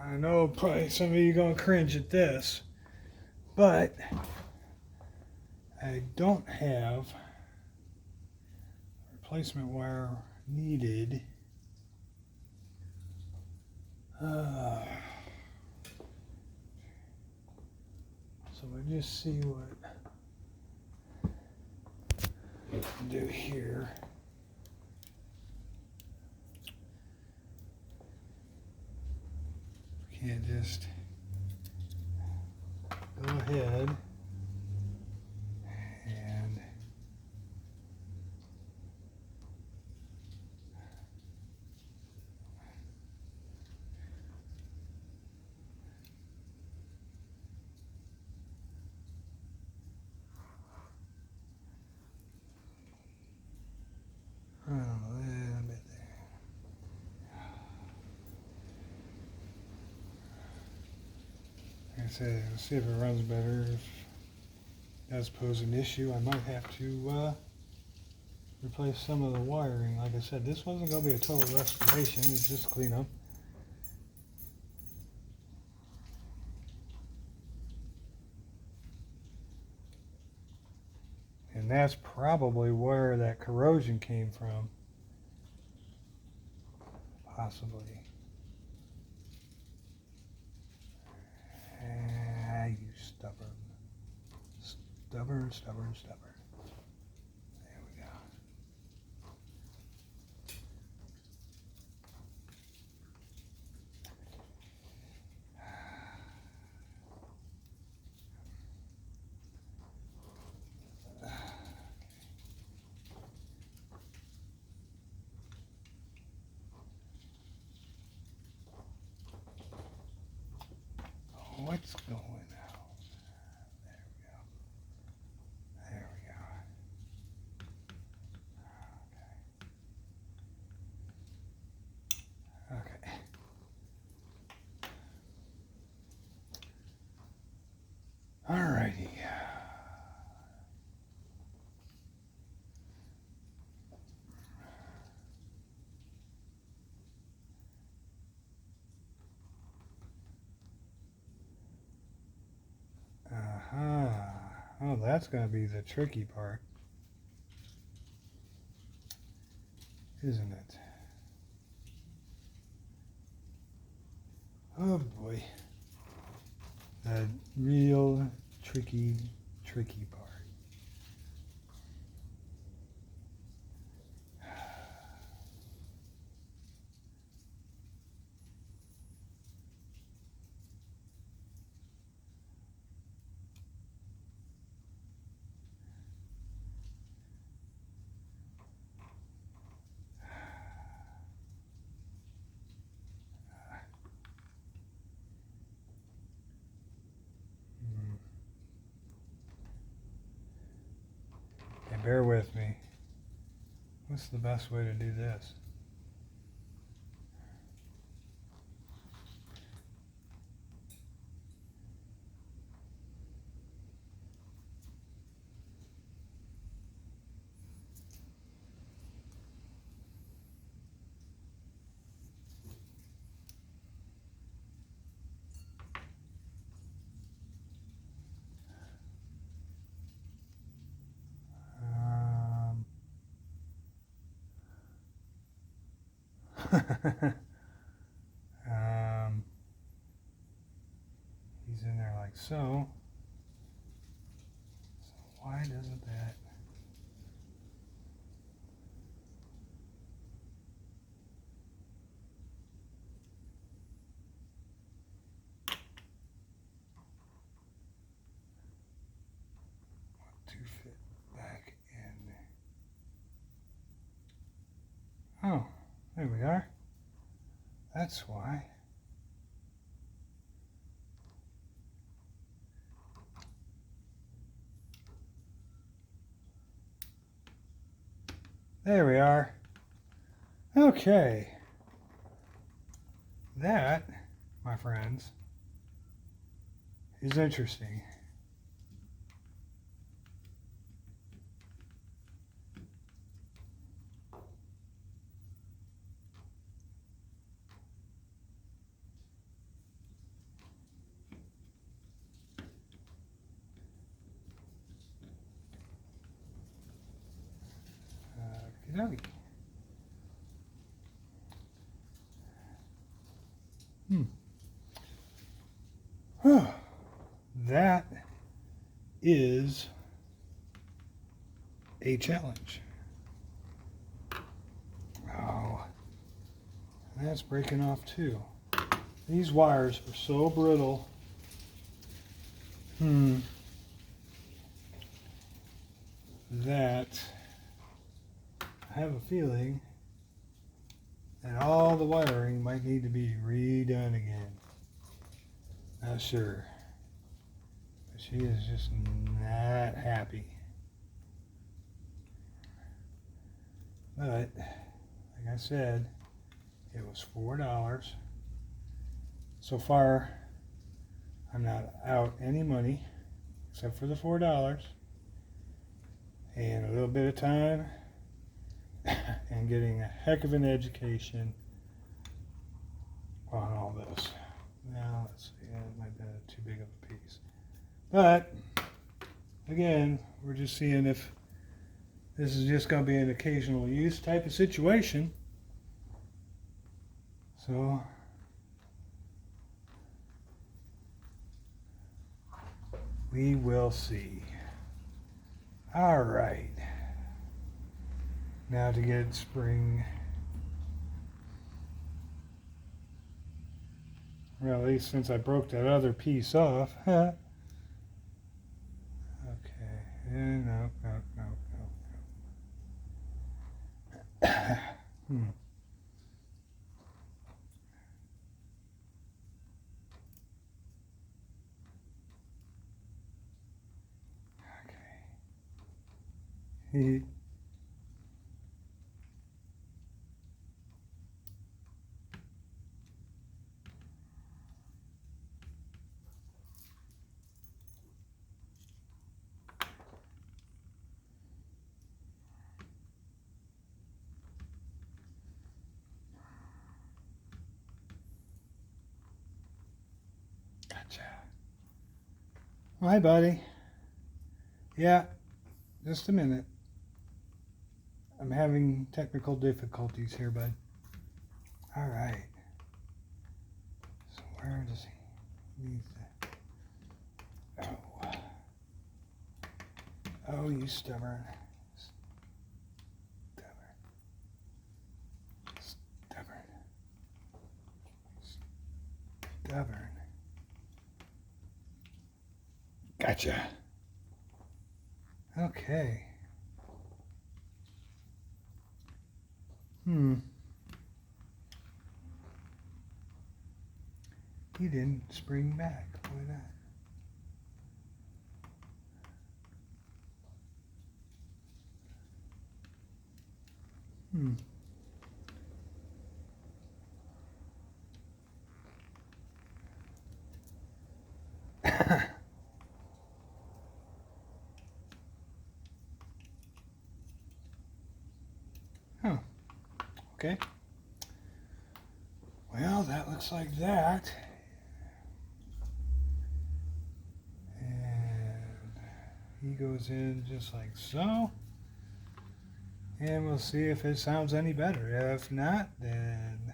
I know probably some of you are going to cringe at this, but I don't have replacement wire needed. So we'll just see what we can do here. Can't just go ahead and a little bit there. Like I said, let's see if it runs better. If it does pose an issue, I might have to replace some of the wiring. Like I said, this wasn't going to be a total restoration, it's just cleanup. And that's probably where that corrosion came from. Possibly. You stubborn. Stubborn. There we go. It's going out. There we go. There we go. Okay. Alrighty. Oh, that's going to be the tricky part, isn't it? Oh boy. The real tricky part. Okay, bear with me. What's the best way to do this? He's in there like so. So why doesn't that? Want to fit back in? Oh, there we are. That's why. There we are. Okay. That, my friends, is interesting. Okey-dokey. That is a challenge. Oh, that's breaking off too. These wires are so brittle. That I have a feeling that all the wiring might need to be redone again. Not sure. But she is just not happy. But, like I said, it was $4. So far, I'm not out any money except for the $4 and a little bit of time and getting a heck of an education on all this. Now, let's see, that might be too big of a piece. But, again, we're just seeing if this is just going to be an occasional use type of situation. So, we will see. All right. Now to get spring. Well, at least since I broke that other piece off. Okay. No. Gotcha. Hi, buddy. Yeah, just a minute. I'm having technical difficulties here, bud. All right. So where does he need to? Oh. Oh, you stubborn. Stubborn. Stubborn. Gotcha. Okay. He didn't spring back. Why not? Huh. Okay. Well, that looks like that. And he goes in just like so. And we'll see if it sounds any better. If not, then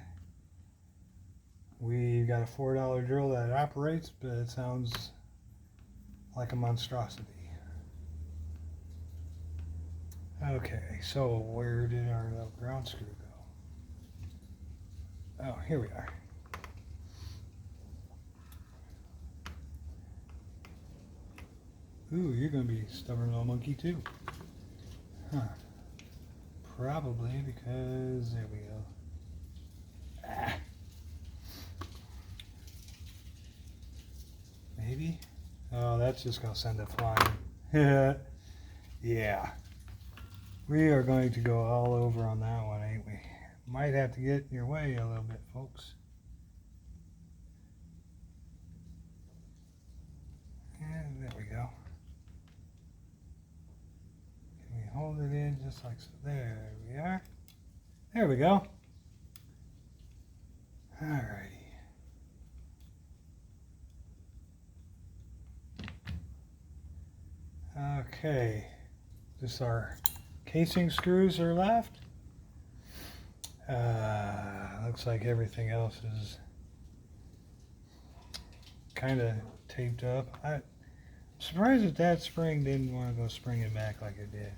we've got a $4 drill that operates, but it sounds like a monstrosity. Okay, so where did our little ground screw go? Oh, here we are. Ooh, you're going to be a stubborn little monkey too. Huh. Probably because, there we go. Ah. Maybe? Oh, that's just going to send it flying. Yeah. We are going to go all over on that one, ain't we? Might have to get in your way a little bit, folks. And there we go. Can we hold it in just like so? There we are. There we go. Alrighty. Okay. Just our casing screws are left. Looks like everything else is kind of taped up. I'm surprised that spring didn't want to go springing back like it did.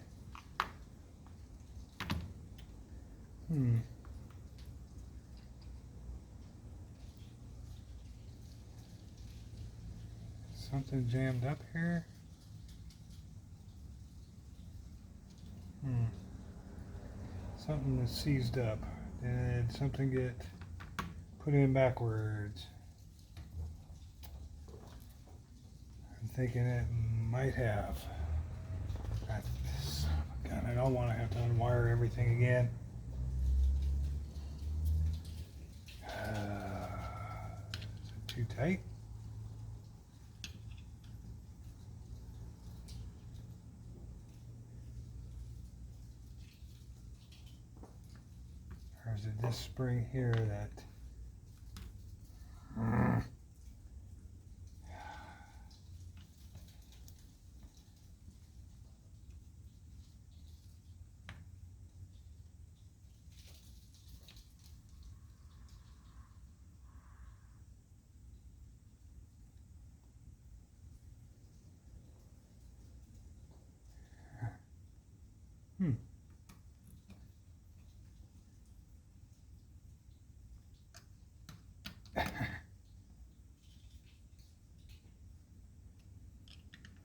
Something jammed up here. Something is seized up. Did something get put in backwards? I'm thinking it might have. God, I don't want to have to unwire everything again. Is it too tight? Or is it this spring here that...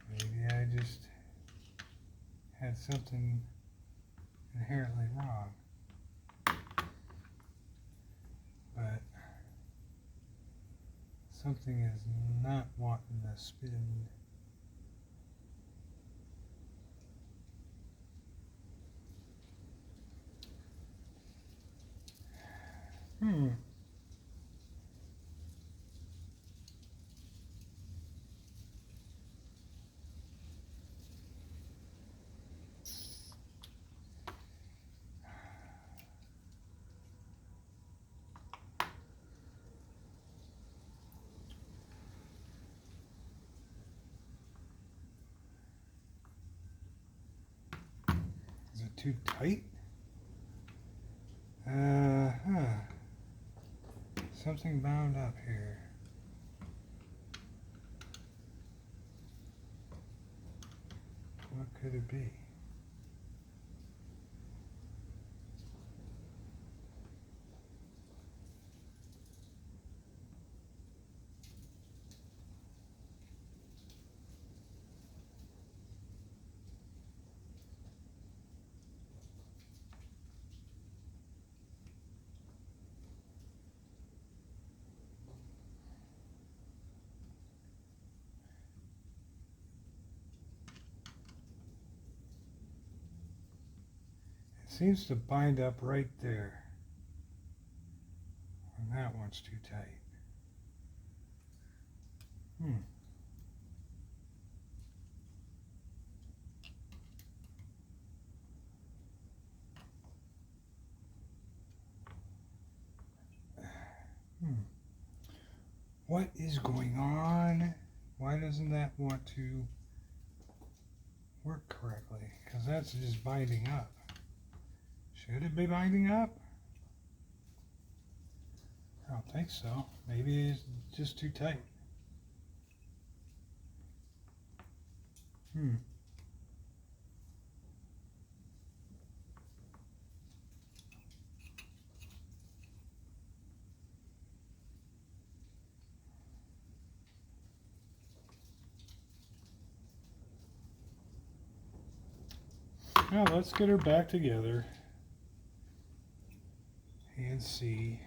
Maybe I just had something inherently wrong. But something is not wanting to spin. Hmm. Is it too tight? Something bound up here. What could it be? Seems to bind up right there. And that one's too tight. What is going on? Why doesn't that want to work correctly? Because that's just binding up. Should it be binding up? I don't think so. Maybe it's just too tight. Well, let's get her back together and see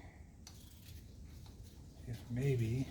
if maybe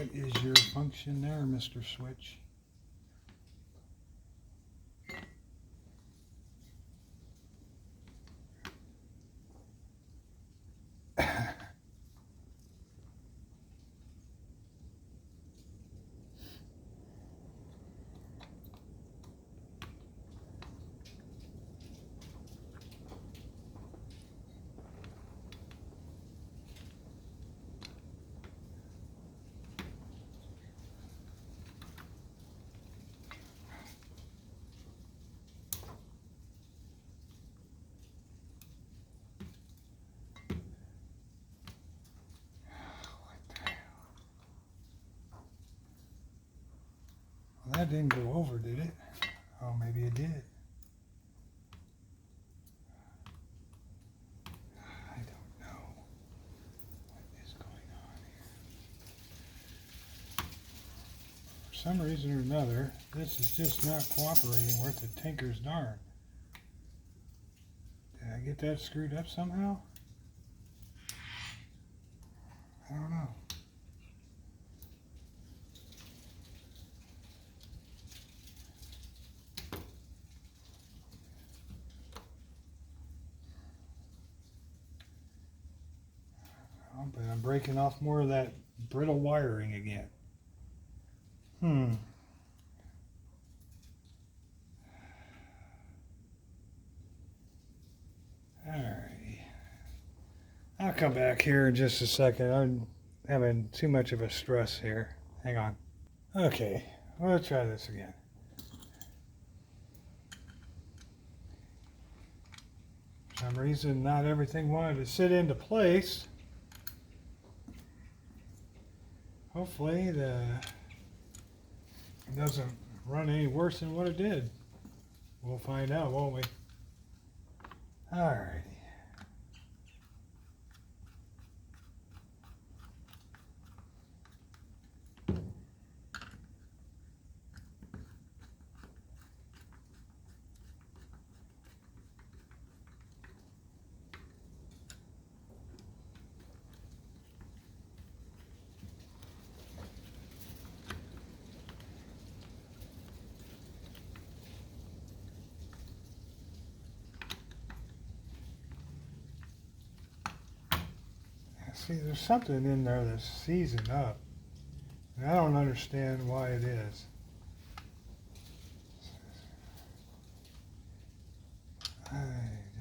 what is your function there, Mr. Switch? Well, that didn't go over, did it? Oh, maybe it did. I don't know what is going on here. For some reason or another, this is just not cooperating worth a tinker's darn. Did I get that screwed up somehow? I don't know. But I'm breaking off more of that brittle wiring again. Alright. I'll come back here in just a second. I'm having too much of a stress here. Hang on. Okay, let's try this again. some reason not everything wanted to sit into place. Hopefully it doesn't run any worse than what it did. We'll find out, won't we? Alrighty. See, there's something in there that's seizing up. And I don't understand why it is. I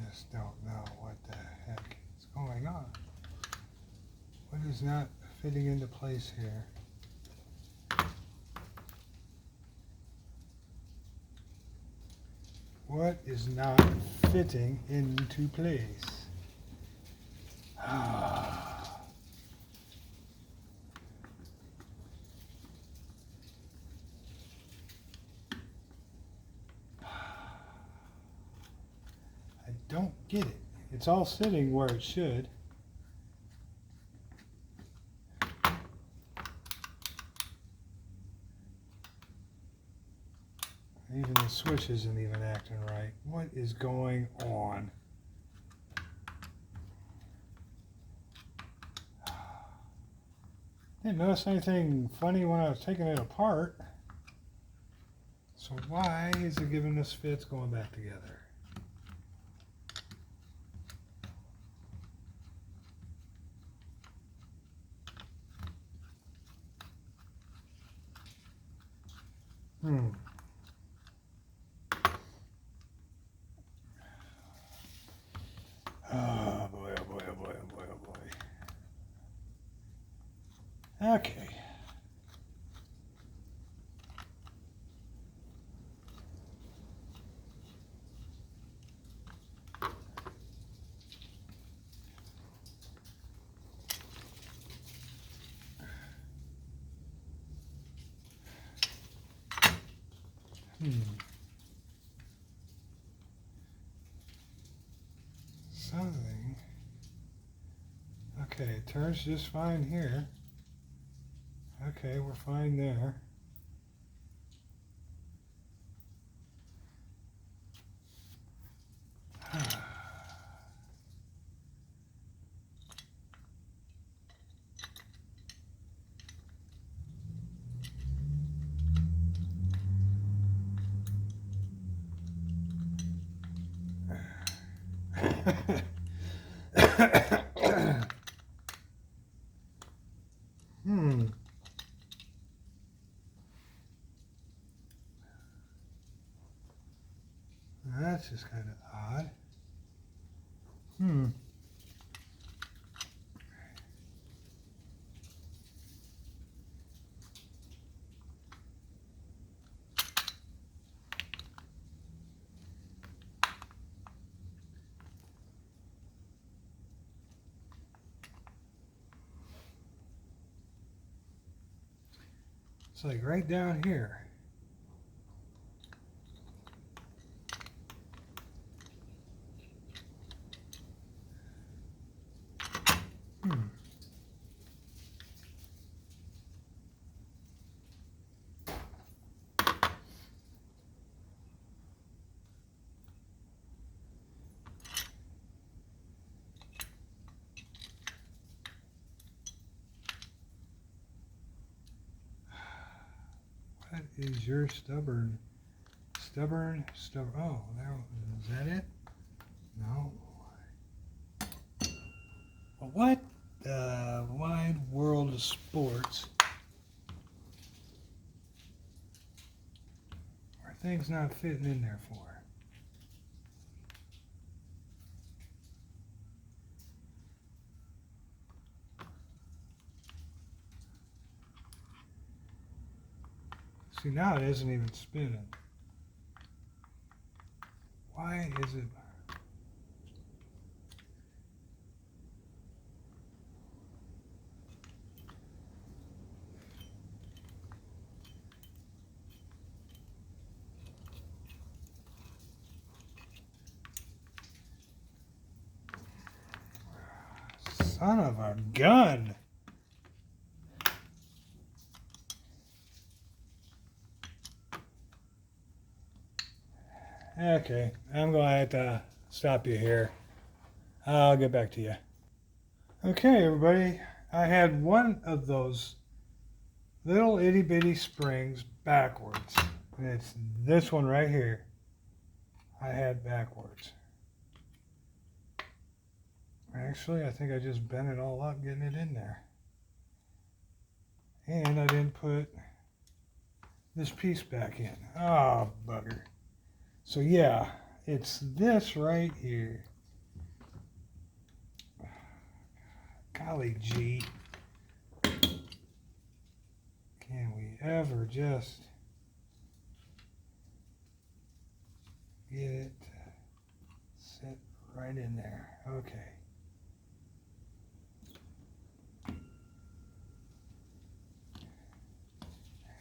just don't know what the heck is going on. What is not fitting into place here? What is not fitting into place? I don't get it. It's all sitting where it should. Even the switch isn't even acting right. What is going on? Didn't notice anything funny when I was taking it apart. So why is it giving us fits going back together? Oh boy, oh boy, oh boy, oh boy, oh boy. Okay. Something. Okay, it turns just fine here. Okay, we're fine there. That's just kind of odd. It's like right down here. What is your stubborn? Oh, there, is that it? No. Well, what the wide world of sports are things not fitting in there for? See, now it isn't even spinning. Why is it? Son of a gun. Okay, I'm going to have to stop you here. I'll get back to you. Okay, everybody. I had one of those little itty bitty springs backwards. And it's this one right here. I had backwards. Actually, I think I just bent it all up getting it in there. And I didn't put this piece back in. Oh, bugger. So yeah, it's this right here. Golly gee. Can we ever just get it to sit right in there? Okay.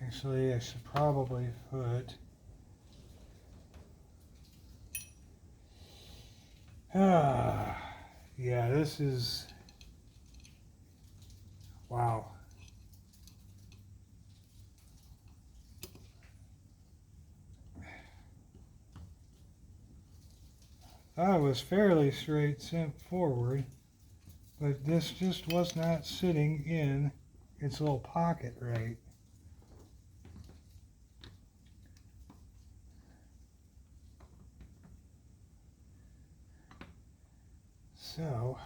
Actually, I should probably put yeah, this is wow. I was fairly straight sent forward, but this just was not sitting in its little pocket right. So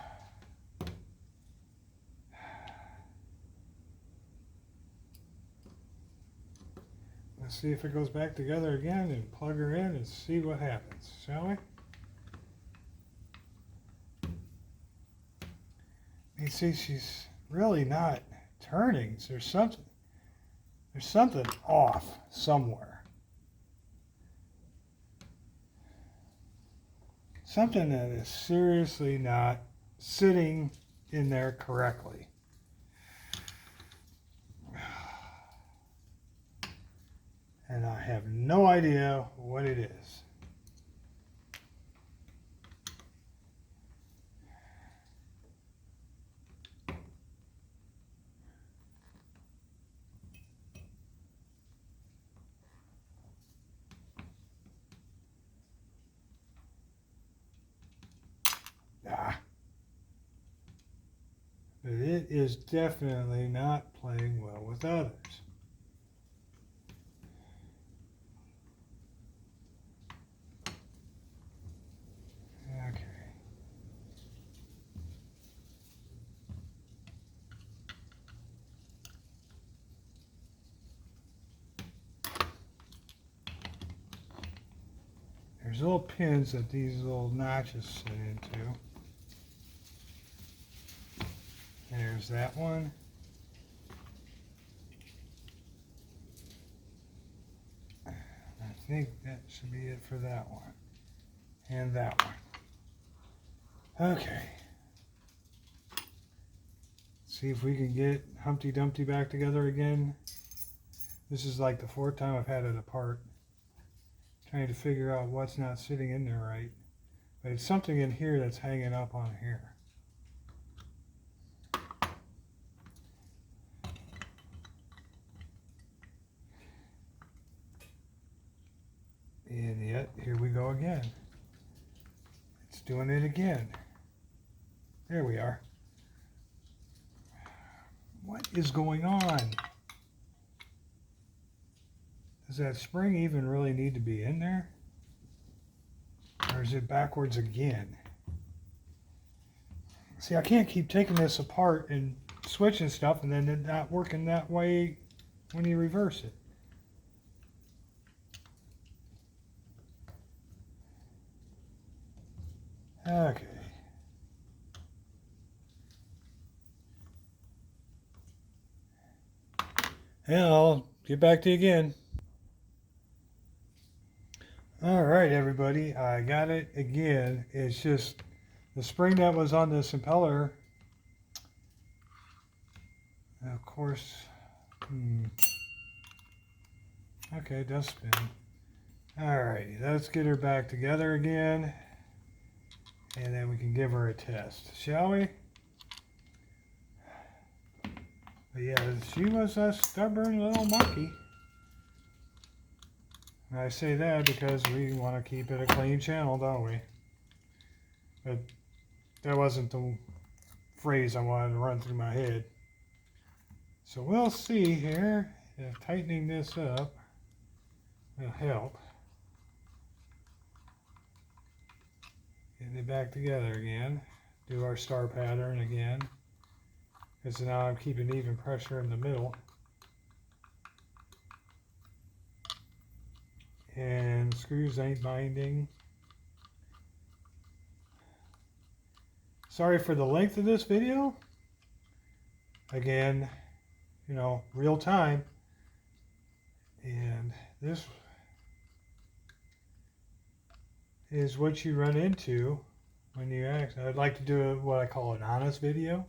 let's see if it goes back together again and plug her in and see what happens, shall we? You see, she's really not turning. So there's something off somewhere. Something that is seriously not sitting in there correctly. And I have no idea what it is. But it is definitely not playing well with others. Okay. There's little pins that these little notches sit into. There's that one. I think that should be it for that one. And that one. Okay. See if we can get Humpty Dumpty back together again. This is like the 4th time I've had it apart. Trying to figure out what's not sitting in there right. But it's something in here that's hanging up on here. And yet, here we go again. It's doing it again. There we are. What is going on? Does that spring even really need to be in there? Or is it backwards again? See, I can't keep taking this apart and switching stuff and then it not working that way when you reverse it. Okay. And I'll get back to you again. All right, everybody, I got it again. It's just the spring that was on this impeller. Of course, okay, it does spin. All righty, let's get her back together again. And then we can give her a test, shall we? But yeah, she was a stubborn little monkey. And I say that because we want to keep it a clean channel, don't we? But that wasn't the phrase I wanted to run through my head. So we'll see here if tightening this up will help. Get it back together again. Do our star pattern again. Because now I'm keeping even pressure in the middle. And screws ain't binding. Sorry for the length of this video. Again, you know, real time. And this is what you run into when you act. I'd like to do what I call an honest video.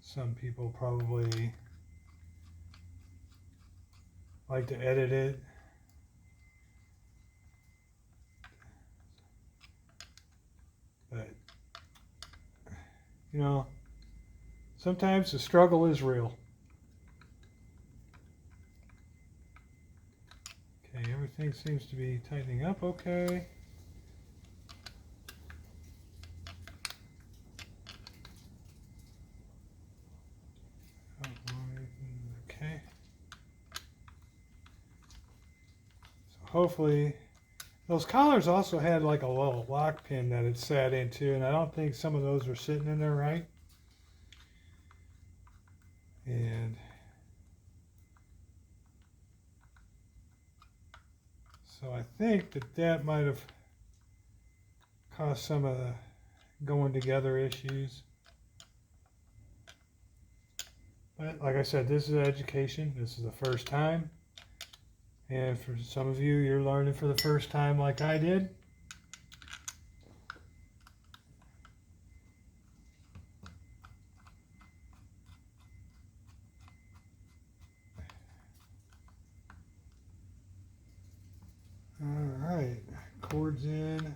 Some people probably like to edit it. But, you know, sometimes the struggle is real. Okay, everything seems to be tightening up okay. Okay. So hopefully, those collars also had like a little lock pin that it sat into, and I don't think some of those were sitting in there right. And so I think that might have caused some of the going together issues. But like I said, this is education. This is the first time. And for some of you, you're learning for the first time like I did. All right, cords in.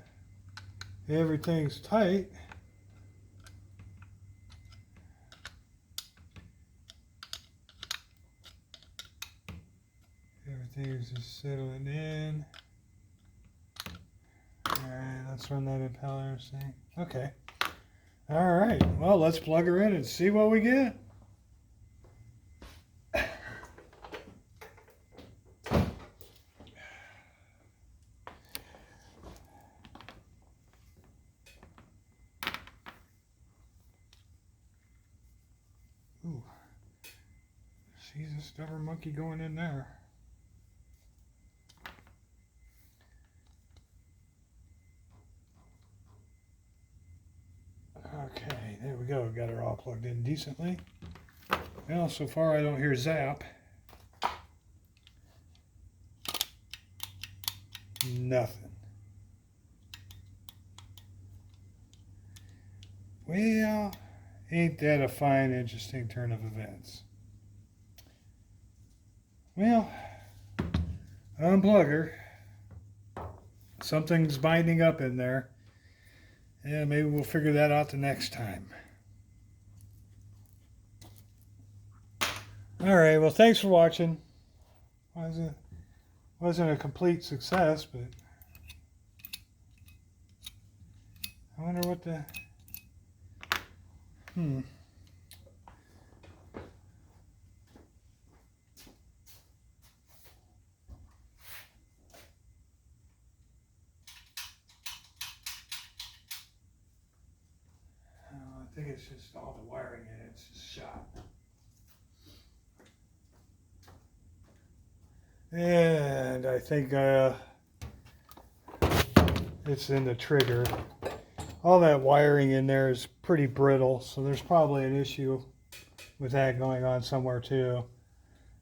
Everything's tight. Everything's just settling in. Alright, let's run that impeller thing. Okay. Alright, well, let's plug her in and see what we get. Ooh. She's a stubborn monkey going in there. Okay, there we go. Got her all plugged in decently. Well, so far I don't hear zap. Nothing. Well, ain't that a fine, interesting turn of events? Well, unplug her. Something's binding up in there. Yeah, maybe we'll figure that out the next time. Alright, well, thanks for watching. Wasn't a complete success, but I wonder what the... I think it's just all the wiring in it. It's just shot. And I think it's in the trigger. All that wiring in there is pretty brittle, so there's probably an issue with that going on somewhere too.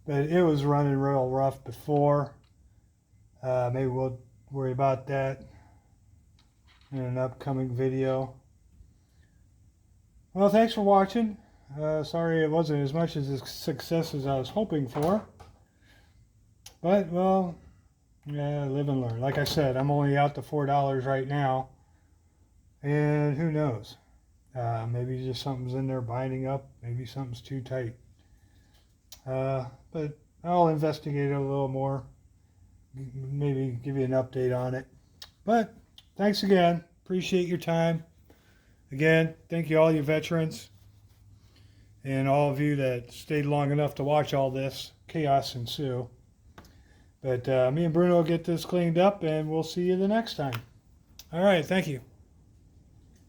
But it was running real rough before. Maybe we'll worry about that in an upcoming video. Well, thanks for watching. Sorry it wasn't as much as a success as I was hoping for. But, well, yeah, live and learn. Like I said, I'm only out to $4 right now. And who knows? Maybe just something's in there binding up. Maybe something's too tight. But I'll investigate it a little more. Maybe give you an update on it. But thanks again. Appreciate your time. Again, thank you all you veterans and all of you that stayed long enough to watch all this chaos ensue. But me and Bruno will get this cleaned up, and we'll see you the next time. All right, thank you.